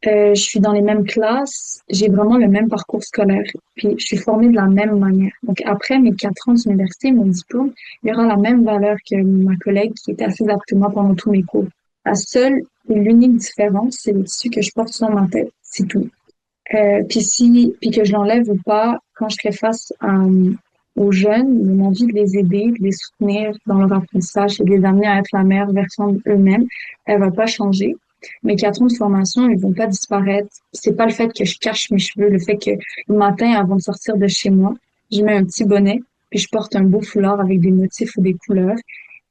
Je suis dans les mêmes classes, j'ai vraiment le même parcours scolaire, puis je suis formée de la même manière. Donc après mes 4 ans d'université, mon diplôme, il y aura la même valeur que ma collègue qui était assise à côté de moi pendant tous mes cours. La seule et l'unique différence, c'est le tissu que je porte sur ma tête, c'est tout. Puis que je l'enlève ou pas, quand je serai face aux jeunes, mon envie de les aider, de les soutenir dans leur apprentissage et de les amener à être la meilleure version d'eux-mêmes, elle va pas changer. Mes 4 ans de formation, ils vont pas disparaître. C'est pas le fait que je cache mes cheveux, le fait que le matin, avant de sortir de chez moi, je mets un petit bonnet, puis je porte un beau foulard avec des motifs ou des couleurs,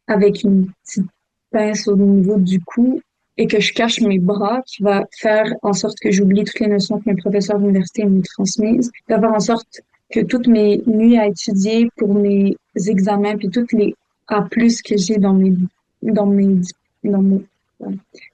avec une petite pince au niveau du cou, et que je cache mes bras, qui va faire en sorte que j'oublie toutes les notions que mes professeurs d'université m'ont transmises, qui va faire en sorte que toutes mes nuits à étudier pour mes examens, puis toutes les A+ que j'ai dans mes,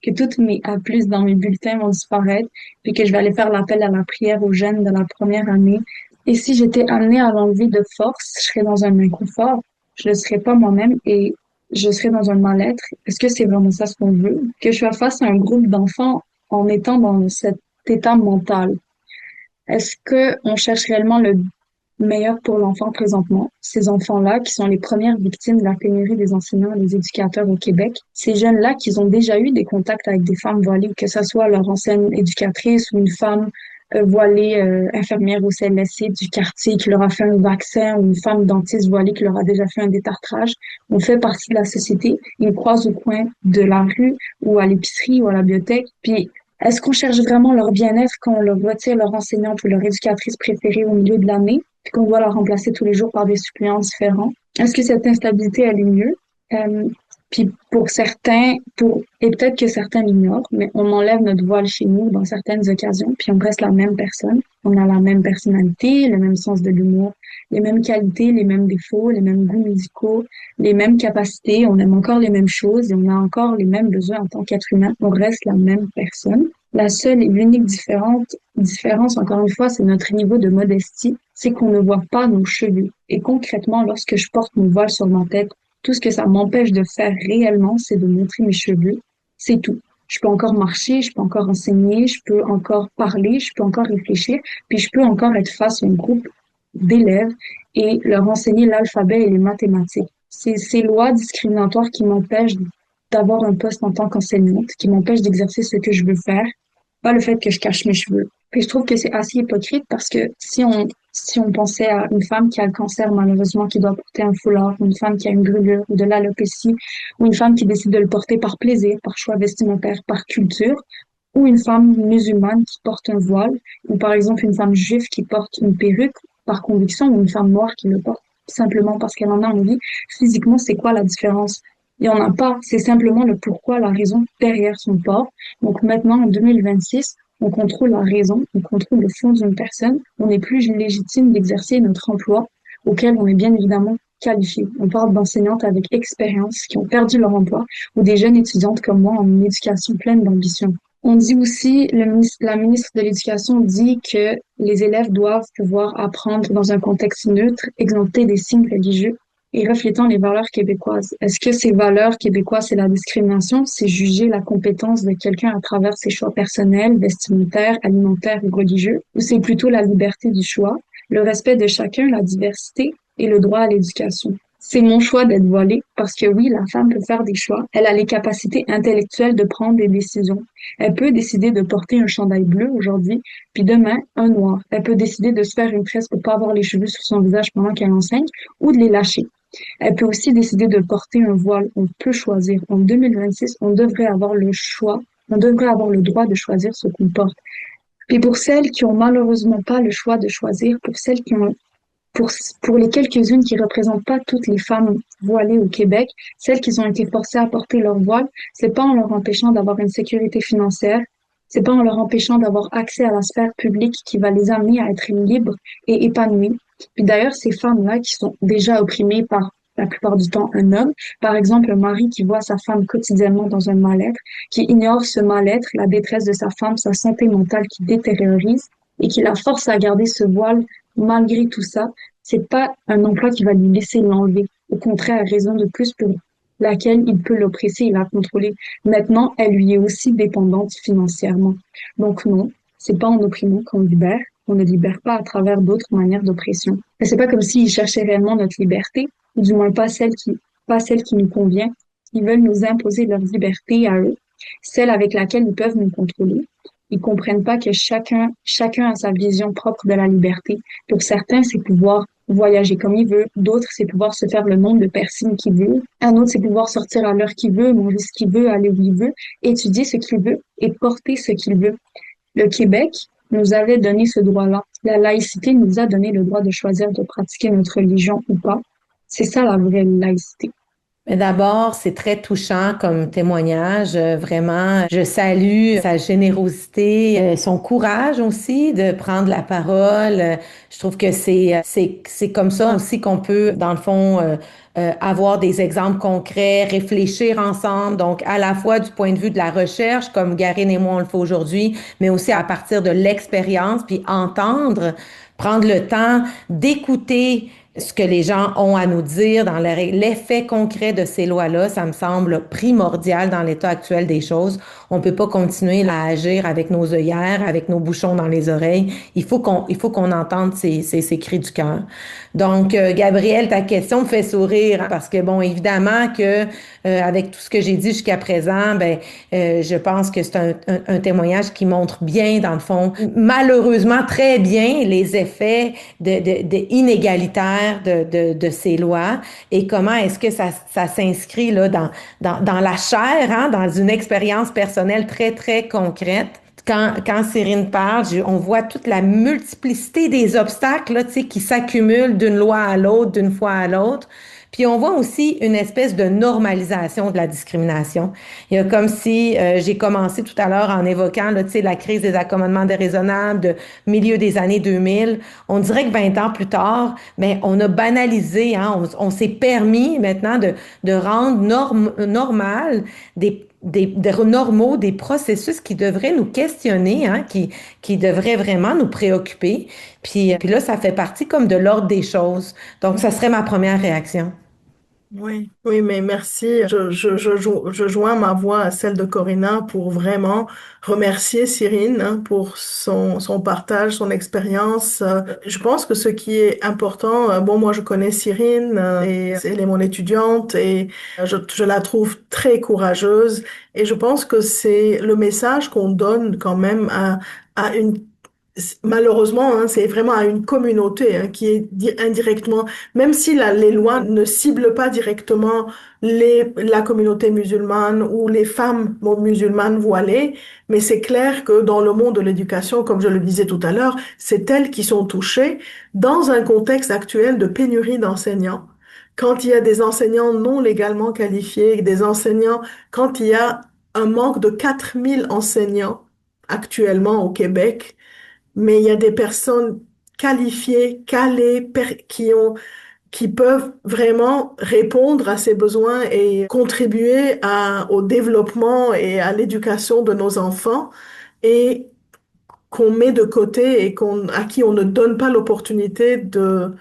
que toutes mes A+ dans mes bulletins vont disparaître, puis que je vais aller faire l'appel à la prière aux jeunes de la première année. Et si j'étais amenée à l'enlever de force, je serais dans un inconfort. Je ne serais pas moi-même et je serais dans un mal-être. Est-ce que c'est vraiment ça ce qu'on veut? Que je sois face à un groupe d'enfants en étant dans cet état mental. Est-ce que on cherche réellement le meilleur pour l'enfant présentement? Ces enfants-là qui sont les premières victimes de la pénurie des enseignants et des éducateurs au Québec. Ces jeunes-là qui ont déjà eu des contacts avec des femmes voilées, que ce soit leur ancienne éducatrice ou une femme voilée infirmière au CLSC du quartier qui leur a fait un vaccin ou une femme dentiste voilée qui leur a déjà fait un détartrage. On fait partie de la société. Ils croisent au coin de la rue ou à l'épicerie ou à la bibliothèque. Puis, est-ce qu'on cherche vraiment leur bien-être quand on leur retire leur enseignante ou leur éducatrice préférée au milieu de l'année, puis qu'on doit la remplacer tous les jours par des suppléants différents? Est-ce que cette instabilité, elle est mieux? Puis pour certains, et peut-être que certains l'ignorent, mais on enlève notre voile chez nous dans certaines occasions, puis on reste la même personne. On a la même personnalité, le même sens de l'humour, les mêmes qualités, les mêmes défauts, les mêmes goûts musicaux, les mêmes capacités. On aime encore les mêmes choses et on a encore les mêmes besoins en tant qu'être humain. On reste la même personne. La seule et l'unique différence, encore une fois, c'est notre niveau de modestie. C'est qu'on ne voit pas nos cheveux. Et concrètement, lorsque je porte mon voile sur ma tête, tout ce que ça m'empêche de faire réellement, c'est de montrer mes cheveux. C'est tout. Je peux encore marcher, je peux encore enseigner, je peux encore parler, je peux encore réfléchir, puis je peux encore être face à un groupe d'élèves et leur enseigner l'alphabet et les mathématiques. C'est ces lois discriminatoires qui m'empêchent d'avoir un poste en tant qu'enseignante, qui m'empêchent d'exercer ce que je veux faire, pas le fait que je cache mes cheveux. Puis je trouve que c'est assez hypocrite parce que si on pensait à une femme qui a le cancer, malheureusement, qui doit porter un foulard, ou une femme qui a une brûlure ou de l'alopécie, ou une femme qui décide de le porter par plaisir, par choix vestimentaire, par culture, ou une femme musulmane qui porte un voile, ou par exemple une femme juive qui porte une perruque par conviction, ou une femme noire qui le porte simplement parce qu'elle en a envie. Physiquement, c'est quoi la différence? Il n'y en a pas. C'est simplement le pourquoi, la raison derrière son port. Donc maintenant, en 2026, on contrôle la raison, on contrôle le fond d'une personne. On n'est plus légitime d'exercer notre emploi auquel on est bien évidemment qualifié. On parle d'enseignantes avec expérience qui ont perdu leur emploi ou des jeunes étudiantes comme moi en éducation pleine d'ambition. On dit aussi, la ministre de l'Éducation dit que les élèves doivent pouvoir apprendre dans un contexte neutre, exempté des signes religieux et reflétant les valeurs québécoises. Est-ce que ces valeurs québécoises, c'est la discrimination? C'est juger la compétence de quelqu'un à travers ses choix personnels, vestimentaires, alimentaires ou religieux? Ou c'est plutôt la liberté du choix, le respect de chacun, la diversité et le droit à l'éducation? C'est mon choix d'être voilée parce que oui, la femme peut faire des choix. Elle a les capacités intellectuelles de prendre des décisions. Elle peut décider de porter un chandail bleu aujourd'hui, puis demain, un noir. Elle peut décider de se faire une tresse pour pas avoir les cheveux sur son visage pendant qu'elle enseigne ou de les lâcher. Elle peut aussi décider de porter un voile. On peut choisir. En 2026, on devrait avoir le choix. On devrait avoir le droit de choisir ce qu'on porte. Et pour celles qui ont malheureusement pas le choix de choisir, pour celles qui ont pour les quelques-unes qui représentent pas toutes les femmes voilées au Québec, celles qui ont été forcées à porter leur voile, c'est pas en leur empêchant d'avoir une sécurité financière, c'est pas en leur empêchant d'avoir accès à la sphère publique qui va les amener à être libres et épanouies. Puis d'ailleurs, ces femmes-là qui sont déjà opprimées par la plupart du temps un homme, par exemple un mari qui voit sa femme quotidiennement dans un mal-être, qui ignore ce mal-être, la détresse de sa femme, sa santé mentale qui détériorise et qui la force à garder ce voile malgré tout ça, c'est pas un emploi qui va lui laisser l'enlever. Au contraire, raison de plus pour laquelle il peut l'oppresser et la contrôler. Maintenant, elle lui est aussi dépendante financièrement. Donc non, c'est pas en opprimant qu'on libère. On ne libère pas à travers d'autres manières d'oppression. Mais c'est pas comme s'ils cherchaient réellement notre liberté, ou du moins pas celle qui nous convient. Ils veulent nous imposer leur liberté à eux, celle avec laquelle ils peuvent nous contrôler. Ils comprennent pas que chacun a sa vision propre de la liberté. Pour certains, c'est pouvoir voyager comme il veut. D'autres, c'est pouvoir se faire le nombre de personnes qu'il veut. Un autre, c'est pouvoir sortir à l'heure qu'il veut, manger ce qu'il veut, aller où il veut, étudier ce qu'il veut et porter ce qu'il veut. Le Québec nous avait donné ce droit-là. La laïcité nous a donné le droit de choisir de pratiquer notre religion ou pas. C'est ça la vraie laïcité. Mais d'abord, c'est très touchant comme témoignage. Vraiment, je salue sa générosité, son courage aussi de prendre la parole. Je trouve que c'est comme ça aussi qu'on peut, dans le fond, avoir des exemples concrets, réfléchir ensemble. Donc, à la fois du point de vue de la recherche, comme Garine et moi on le fait aujourd'hui, mais aussi à partir de l'expérience, puis entendre, prendre le temps d'écouter ce que les gens ont à nous dire dans l'effet concret de ces lois-là, ça me semble primordial dans l'état actuel des choses. On peut pas continuer à agir avec nos œillères, avec nos bouchons dans les oreilles. Il faut qu'on entende ces cris du cœur. Donc, Gabrielle, ta question me fait sourire hein, parce que bon, évidemment que avec tout ce que j'ai dit jusqu'à présent, ben, je pense que c'est un témoignage qui montre bien, dans le fond, malheureusement très bien les effets de inégalitaires de ces lois et comment est-ce que ça s'inscrit là dans la chair, hein, dans une expérience personnelle très, très concrète. Quand Cyrine parle, on voit toute la multiplicité des obstacles là, tu sais, qui s'accumulent d'une loi à l'autre, d'une fois à l'autre. Puis on voit aussi une espèce de normalisation de la discrimination. Il y a comme si j'ai commencé tout à l'heure en évoquant là, tu sais, la crise des accommodements déraisonnables de milieu des années 2000. On dirait que 20 ans plus tard, ben, on a banalisé, hein, on s'est permis maintenant de rendre normal des normaux, des processus qui devraient nous questionner, hein, qui devraient vraiment nous préoccuper. Puis là, ça fait partie comme de l'ordre des choses. Donc, ça serait ma première réaction. Oui, oui, mais merci. Je joins ma voix à celle de Corinna pour vraiment remercier Cyrine hein, pour son partage, son expérience. Je pense que ce qui est important, bon, moi je connais Cyrine et elle est mon étudiante et je la trouve très courageuse et je pense que c'est le message qu'on donne quand même à une malheureusement, hein, c'est vraiment à une communauté hein, qui est indirectement, même si les lois ne ciblent pas directement la communauté musulmane ou les femmes musulmanes voilées, mais c'est clair que dans le monde de l'éducation, comme je le disais tout à l'heure, c'est elles qui sont touchées dans un contexte actuel de pénurie d'enseignants. quand il y a des enseignants non légalement qualifiés, des enseignants, quand il y a un manque de 4000 enseignants actuellement au Québec, mais il y a des personnes qualifiées, calées, qui peuvent vraiment répondre à ces besoins et contribuer au développement et à l'éducation de nos enfants et qu'on met de côté et à qui on ne donne pas l'opportunité de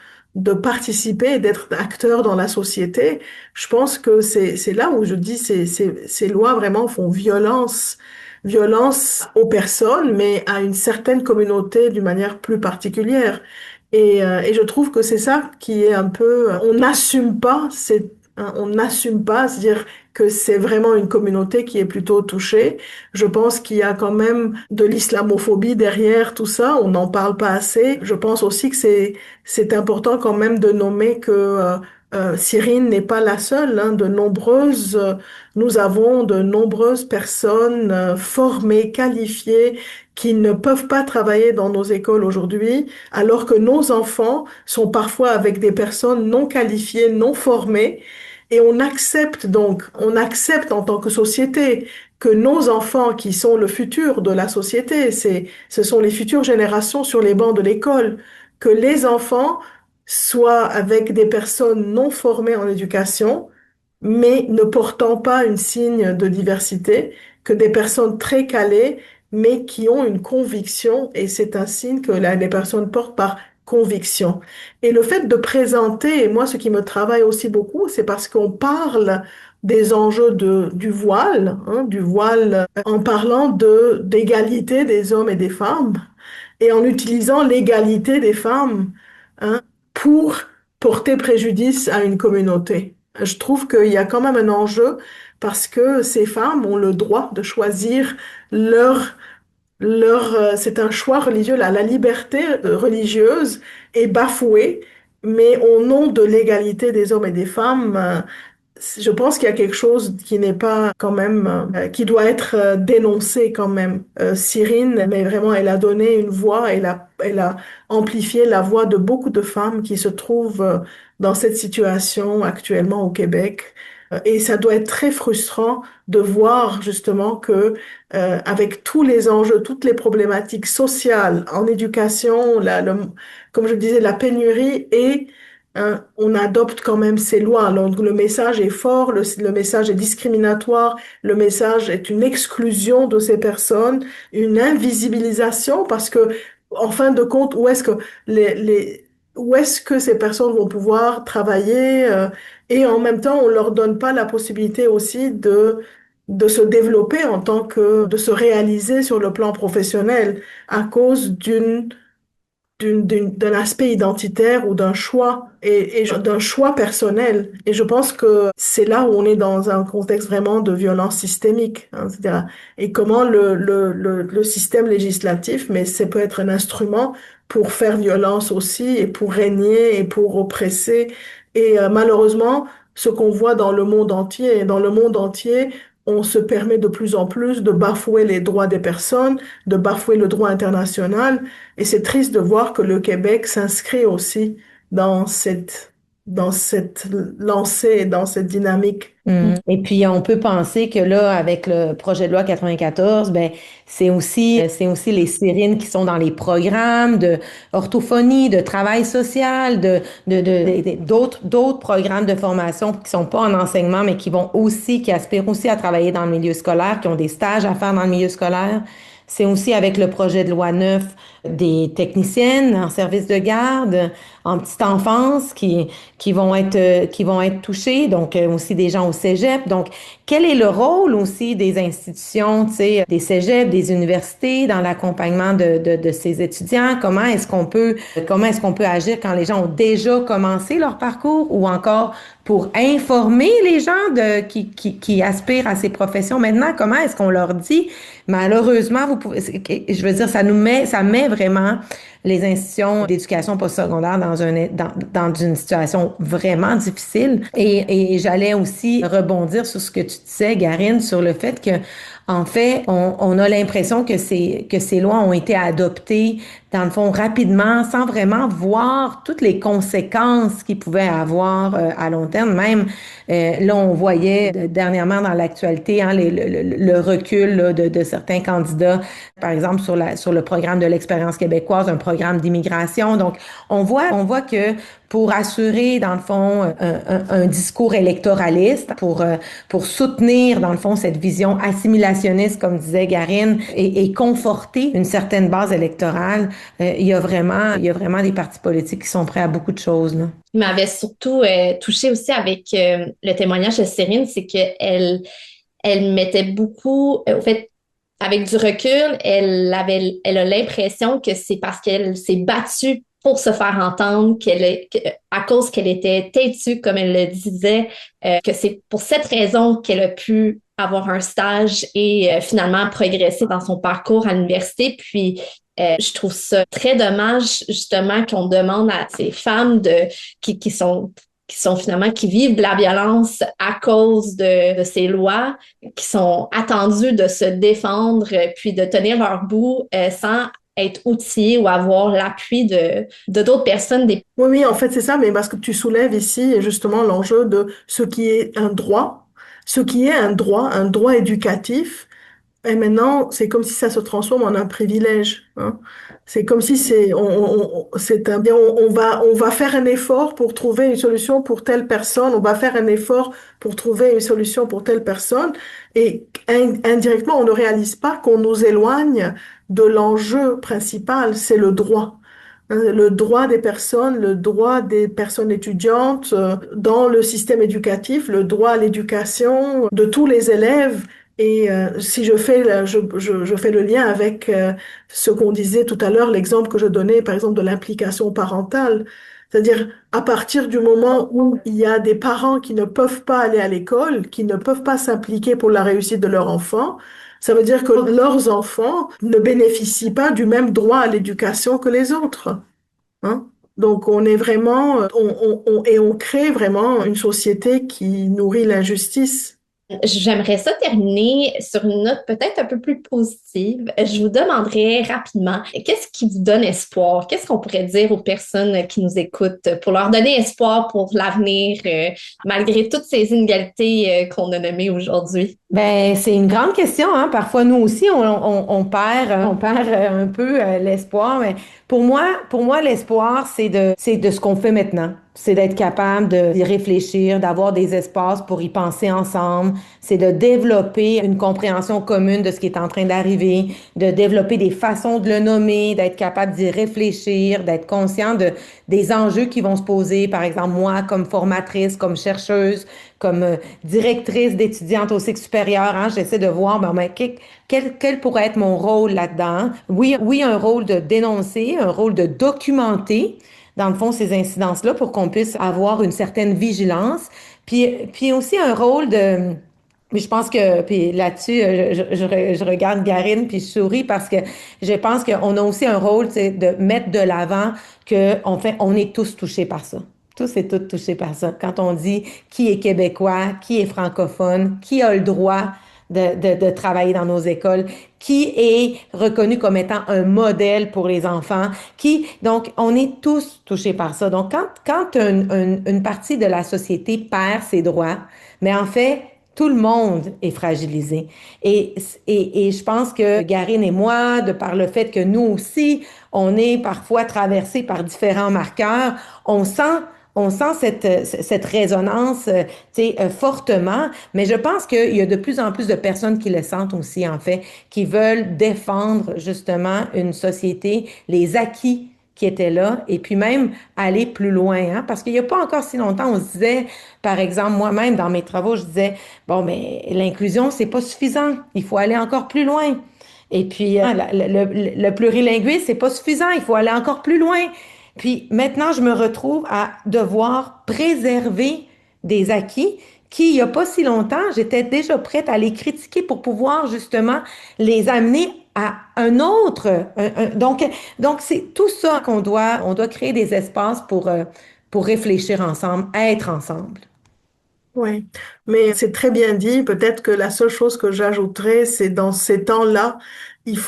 participer et d'être acteur dans la société. Je pense que c'est là où je dis ces lois vraiment font violence aux personnes, mais à une certaine communauté d'une manière plus particulière. Et je trouve que c'est ça qui est un peu, on n'assume pas, c'est-à-dire que c'est vraiment une communauté qui est plutôt touchée. Je pense qu'il y a quand même de l'islamophobie derrière tout ça. On n'en parle pas assez. Je pense aussi que c'est important quand même de nommer que Cyrine n'est pas la seule. Hein. Nous avons de nombreuses personnes formées, qualifiées, qui ne peuvent pas travailler dans nos écoles aujourd'hui, alors que nos enfants sont parfois avec des personnes non qualifiées, non formées. Et on accepte en tant que société que nos enfants, qui sont le futur de la société, ce sont les futures générations sur les bancs de l'école, que les enfants soient avec des personnes non formées en éducation, mais ne portant pas une signe de diversité, que des personnes très calées, mais qui ont une conviction, et c'est un signe que les personnes portent par conviction. Et le fait de présenter, et moi ce qui me travaille aussi beaucoup, c'est parce qu'on parle des enjeux du voile, hein, du voile en parlant d'égalité des hommes et des femmes, et en utilisant l'égalité des femmes, hein, pour porter préjudice à une communauté. Je trouve qu'il y a quand même un enjeu parce que ces femmes ont le droit de choisir c'est un choix religieux, la liberté religieuse est bafouée, mais au nom de l'égalité des hommes et des femmes, je pense qu'il y a quelque chose qui n'est pas quand même, qui doit être dénoncé quand même. Cyrine, mais vraiment, elle a donné une voix, elle a amplifié la voix de beaucoup de femmes qui se trouvent dans cette situation actuellement au Québec. Et ça doit être très frustrant de voir justement que avec tous les enjeux, toutes les problématiques sociales en éducation, comme je disais, la pénurie et on adopte quand même ces lois. Donc, le message est fort, le message est discriminatoire, le message est une exclusion de ces personnes, une invisibilisation, parce que, en fin de compte, où est-ce que ces personnes vont pouvoir travailler, et en même temps, on leur donne pas la possibilité aussi de se développer de se réaliser sur le plan professionnel à cause d'un aspect identitaire ou d'un choix et d'un choix personnel. Et je pense que c'est là où on est dans un contexte vraiment de violence systémique, hein, etc. Et comment le système législatif, mais ça peut être un instrument pour faire violence aussi et pour régner et pour oppresser. Et malheureusement, ce qu'on voit dans le monde entier, on se permet de plus en plus de bafouer les droits des personnes, de bafouer le droit international. Et c'est triste de voir que le Québec s'inscrit aussi dans cette lancée, dans cette dynamique. Et puis, on peut penser que là, avec le projet de loi 94, ben, c'est aussi les sérines qui sont dans les programmes de orthophonie, de travail social, d'autres programmes de formation qui sont pas en enseignement, mais qui aspirent aussi à travailler dans le milieu scolaire, qui ont des stages à faire dans le milieu scolaire. C'est aussi avec le projet de loi 9 des techniciennes en service de garde, en petite enfance qui vont être touchées, donc aussi des gens au cégep. Donc, quel est le rôle aussi des institutions, tu sais, des cégeps, des universités dans l'accompagnement de ces étudiants? Comment est-ce qu'on peut agir quand les gens ont déjà commencé leur parcours ou encore pour informer les gens qui aspirent à ces professions maintenant? Comment est-ce qu'on leur dit? Malheureusement, je veux dire, ça met vraiment les institutions d'éducation postsecondaire dans une situation vraiment difficile. Et j'allais aussi rebondir sur ce que tu disais, Garine, sur le fait que En fait, on a l'impression que ces lois ont été adoptées, dans le fond, rapidement, sans vraiment voir toutes les conséquences qu'ils pouvaient avoir à long terme. Même, là, on voyait dernièrement dans l'actualité hein, le recul là, de certains candidats, par exemple, sur le programme de l'expérience québécoise, un programme d'immigration. Donc, on voit que pour assurer, dans le fond, un discours électoraliste, pour soutenir, dans le fond, cette vision assimilationniste, comme disait Garine, et conforter une certaine base électorale, il y a vraiment des partis politiques qui sont prêts à beaucoup de choses, là. Il m'avait surtout touché aussi avec le témoignage de Cyrine, c'est qu'elle mettait beaucoup, au fait, avec du recul, elle a l'impression que c'est parce qu'elle s'est battue pour se faire entendre, à cause qu'elle était têtue, comme elle le disait, que c'est pour cette raison qu'elle a pu avoir un stage et finalement progresser dans son parcours à l'université. Puis, je trouve ça très dommage, justement, qu'on demande à ces femmes qui sont finalement, qui vivent de la violence à cause de ces lois, qui sont attendues de se défendre, puis de tenir leur bout sans être outillées ou avoir l'appui de d'autres personnes. Oui, oui, en fait, c'est ça, mais parce que tu soulèves ici justement l'enjeu de ce qui est un droit éducatif. Et maintenant, c'est comme si ça se transforme en un privilège, hein. C'est comme si on va faire un effort pour trouver une solution pour telle personne, on va faire un effort pour trouver une solution pour telle personne, et indirectement, on ne réalise pas qu'on nous éloigne de l'enjeu principal, c'est le droit. Le droit des personnes étudiantes dans le système éducatif, le droit à l'éducation de tous les élèves. Et si je fais le lien avec ce qu'on disait tout à l'heure, l'exemple que je donnais, par exemple, de l'implication parentale, c'est-à-dire à partir du moment où il y a des parents qui ne peuvent pas aller à l'école, qui ne peuvent pas s'impliquer pour la réussite de leur enfant, ça veut dire que leurs enfants ne bénéficient pas du même droit à l'éducation que les autres, hein. Donc on est vraiment, et on crée vraiment une société qui nourrit l'injustice. J'aimerais ça terminer sur une note peut-être un peu plus positive. Je vous demanderais rapidement, qu'est-ce qui vous donne espoir? Qu'est-ce qu'on pourrait dire aux personnes qui nous écoutent pour leur donner espoir pour l'avenir, malgré toutes ces inégalités qu'on a nommées aujourd'hui? Ben, c'est une grande question, hein. Parfois, nous aussi, on perd un peu l'espoir. Mais pour moi, l'espoir, c'est de ce qu'on fait maintenant. C'est d'être capable d'y réfléchir, d'avoir des espaces pour y penser ensemble. C'est de développer une compréhension commune de ce qui est en train d'arriver, de développer des façons de le nommer, d'être capable d'y réfléchir, d'être conscient des enjeux qui vont se poser. Par exemple, moi, comme formatrice, comme chercheuse, comme directrice d'étudiantes au cycle supérieur, hein, j'essaie de voir ben, quel pourrait être mon rôle là-dedans. Oui, un rôle de dénoncer, un rôle de documenter, dans le fond, ces incidences-là pour qu'on puisse avoir une certaine vigilance. Puis aussi un rôle de... Mais je pense que, puis là-dessus, je regarde Garine puis je souris parce que je pense qu'on a aussi un rôle, tu sais, de mettre de l'avant que on est tous touchés par ça. Tous et toutes touchés par ça. Quand on dit qui est québécois, qui est francophone, qui a le droit de travailler dans nos écoles, qui est reconnu comme étant un modèle pour les enfants, donc, on est tous touchés par ça. Donc, quand une partie de la société perd ses droits, mais en fait, tout le monde est fragilisé. Et je pense que Garine et moi, de par le fait que nous aussi, on est parfois traversés par différents marqueurs, on sent cette résonance, fortement, mais je pense qu'il y a de plus en plus de personnes qui le sentent aussi, en fait, qui veulent défendre justement une société, les acquis qui étaient là, et puis même aller plus loin, hein, parce qu'il n'y a pas encore si longtemps, on se disait, par exemple, moi-même, dans mes travaux, je disais, bon, mais l'inclusion, c'est pas suffisant, il faut aller encore plus loin. Et puis, le plurilinguisme, c'est pas suffisant, il faut aller encore plus loin. Puis maintenant, je me retrouve à devoir préserver des acquis qui, il n'y a pas si longtemps, j'étais déjà prête à les critiquer pour pouvoir justement les amener à un autre. Donc c'est tout ça on doit créer des espaces pour réfléchir ensemble, être ensemble. Oui, mais c'est très bien dit. Peut-être que la seule chose que j'ajouterais, c'est dans ces temps-là,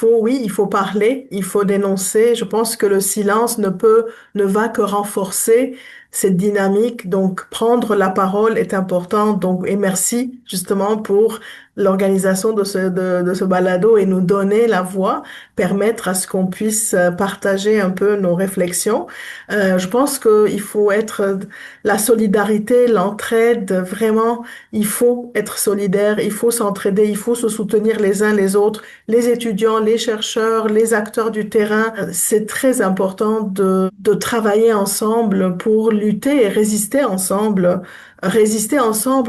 oui, il faut parler, il faut dénoncer. Je pense que le silence ne va que renforcer cette dynamique. Donc, prendre la parole est important. Donc, et merci justement pour l'organisation de ce balado et nous donner la voix, permettre à ce qu'on puisse partager un peu nos réflexions. Je pense qu'il faut être la solidarité, l'entraide, vraiment, il faut être solidaire, il faut s'entraider, il faut se soutenir les uns les autres, les étudiants, les chercheurs, les acteurs du terrain. C'est très important de travailler ensemble pour lutter et résister ensemble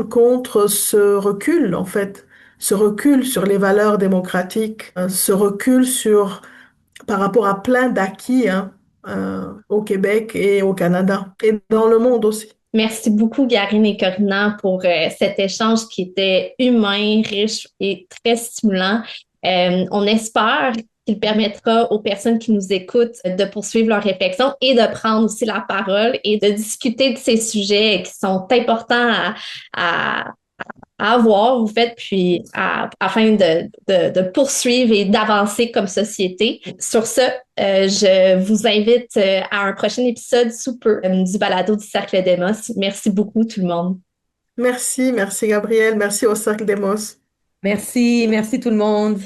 contre ce recul, en fait, ce recul sur les valeurs démocratiques, ce recul par rapport à plein d'acquis, hein, au Québec et au Canada et dans le monde aussi. Merci beaucoup, Garine et Corina, pour cet échange qui était humain, riche et très stimulant. On espère qu'il permettra aux personnes qui nous écoutent de poursuivre leur réflexion et de prendre aussi la parole et de discuter de ces sujets qui sont importants à à avoir, vous faites, puis afin de poursuivre et d'avancer comme société. Sur ce, je vous invite à un prochain épisode sous peu du balado du Cercle Demos. Merci beaucoup tout le monde. Merci, merci Gabriel, merci au Cercle Demos. Merci, merci tout le monde.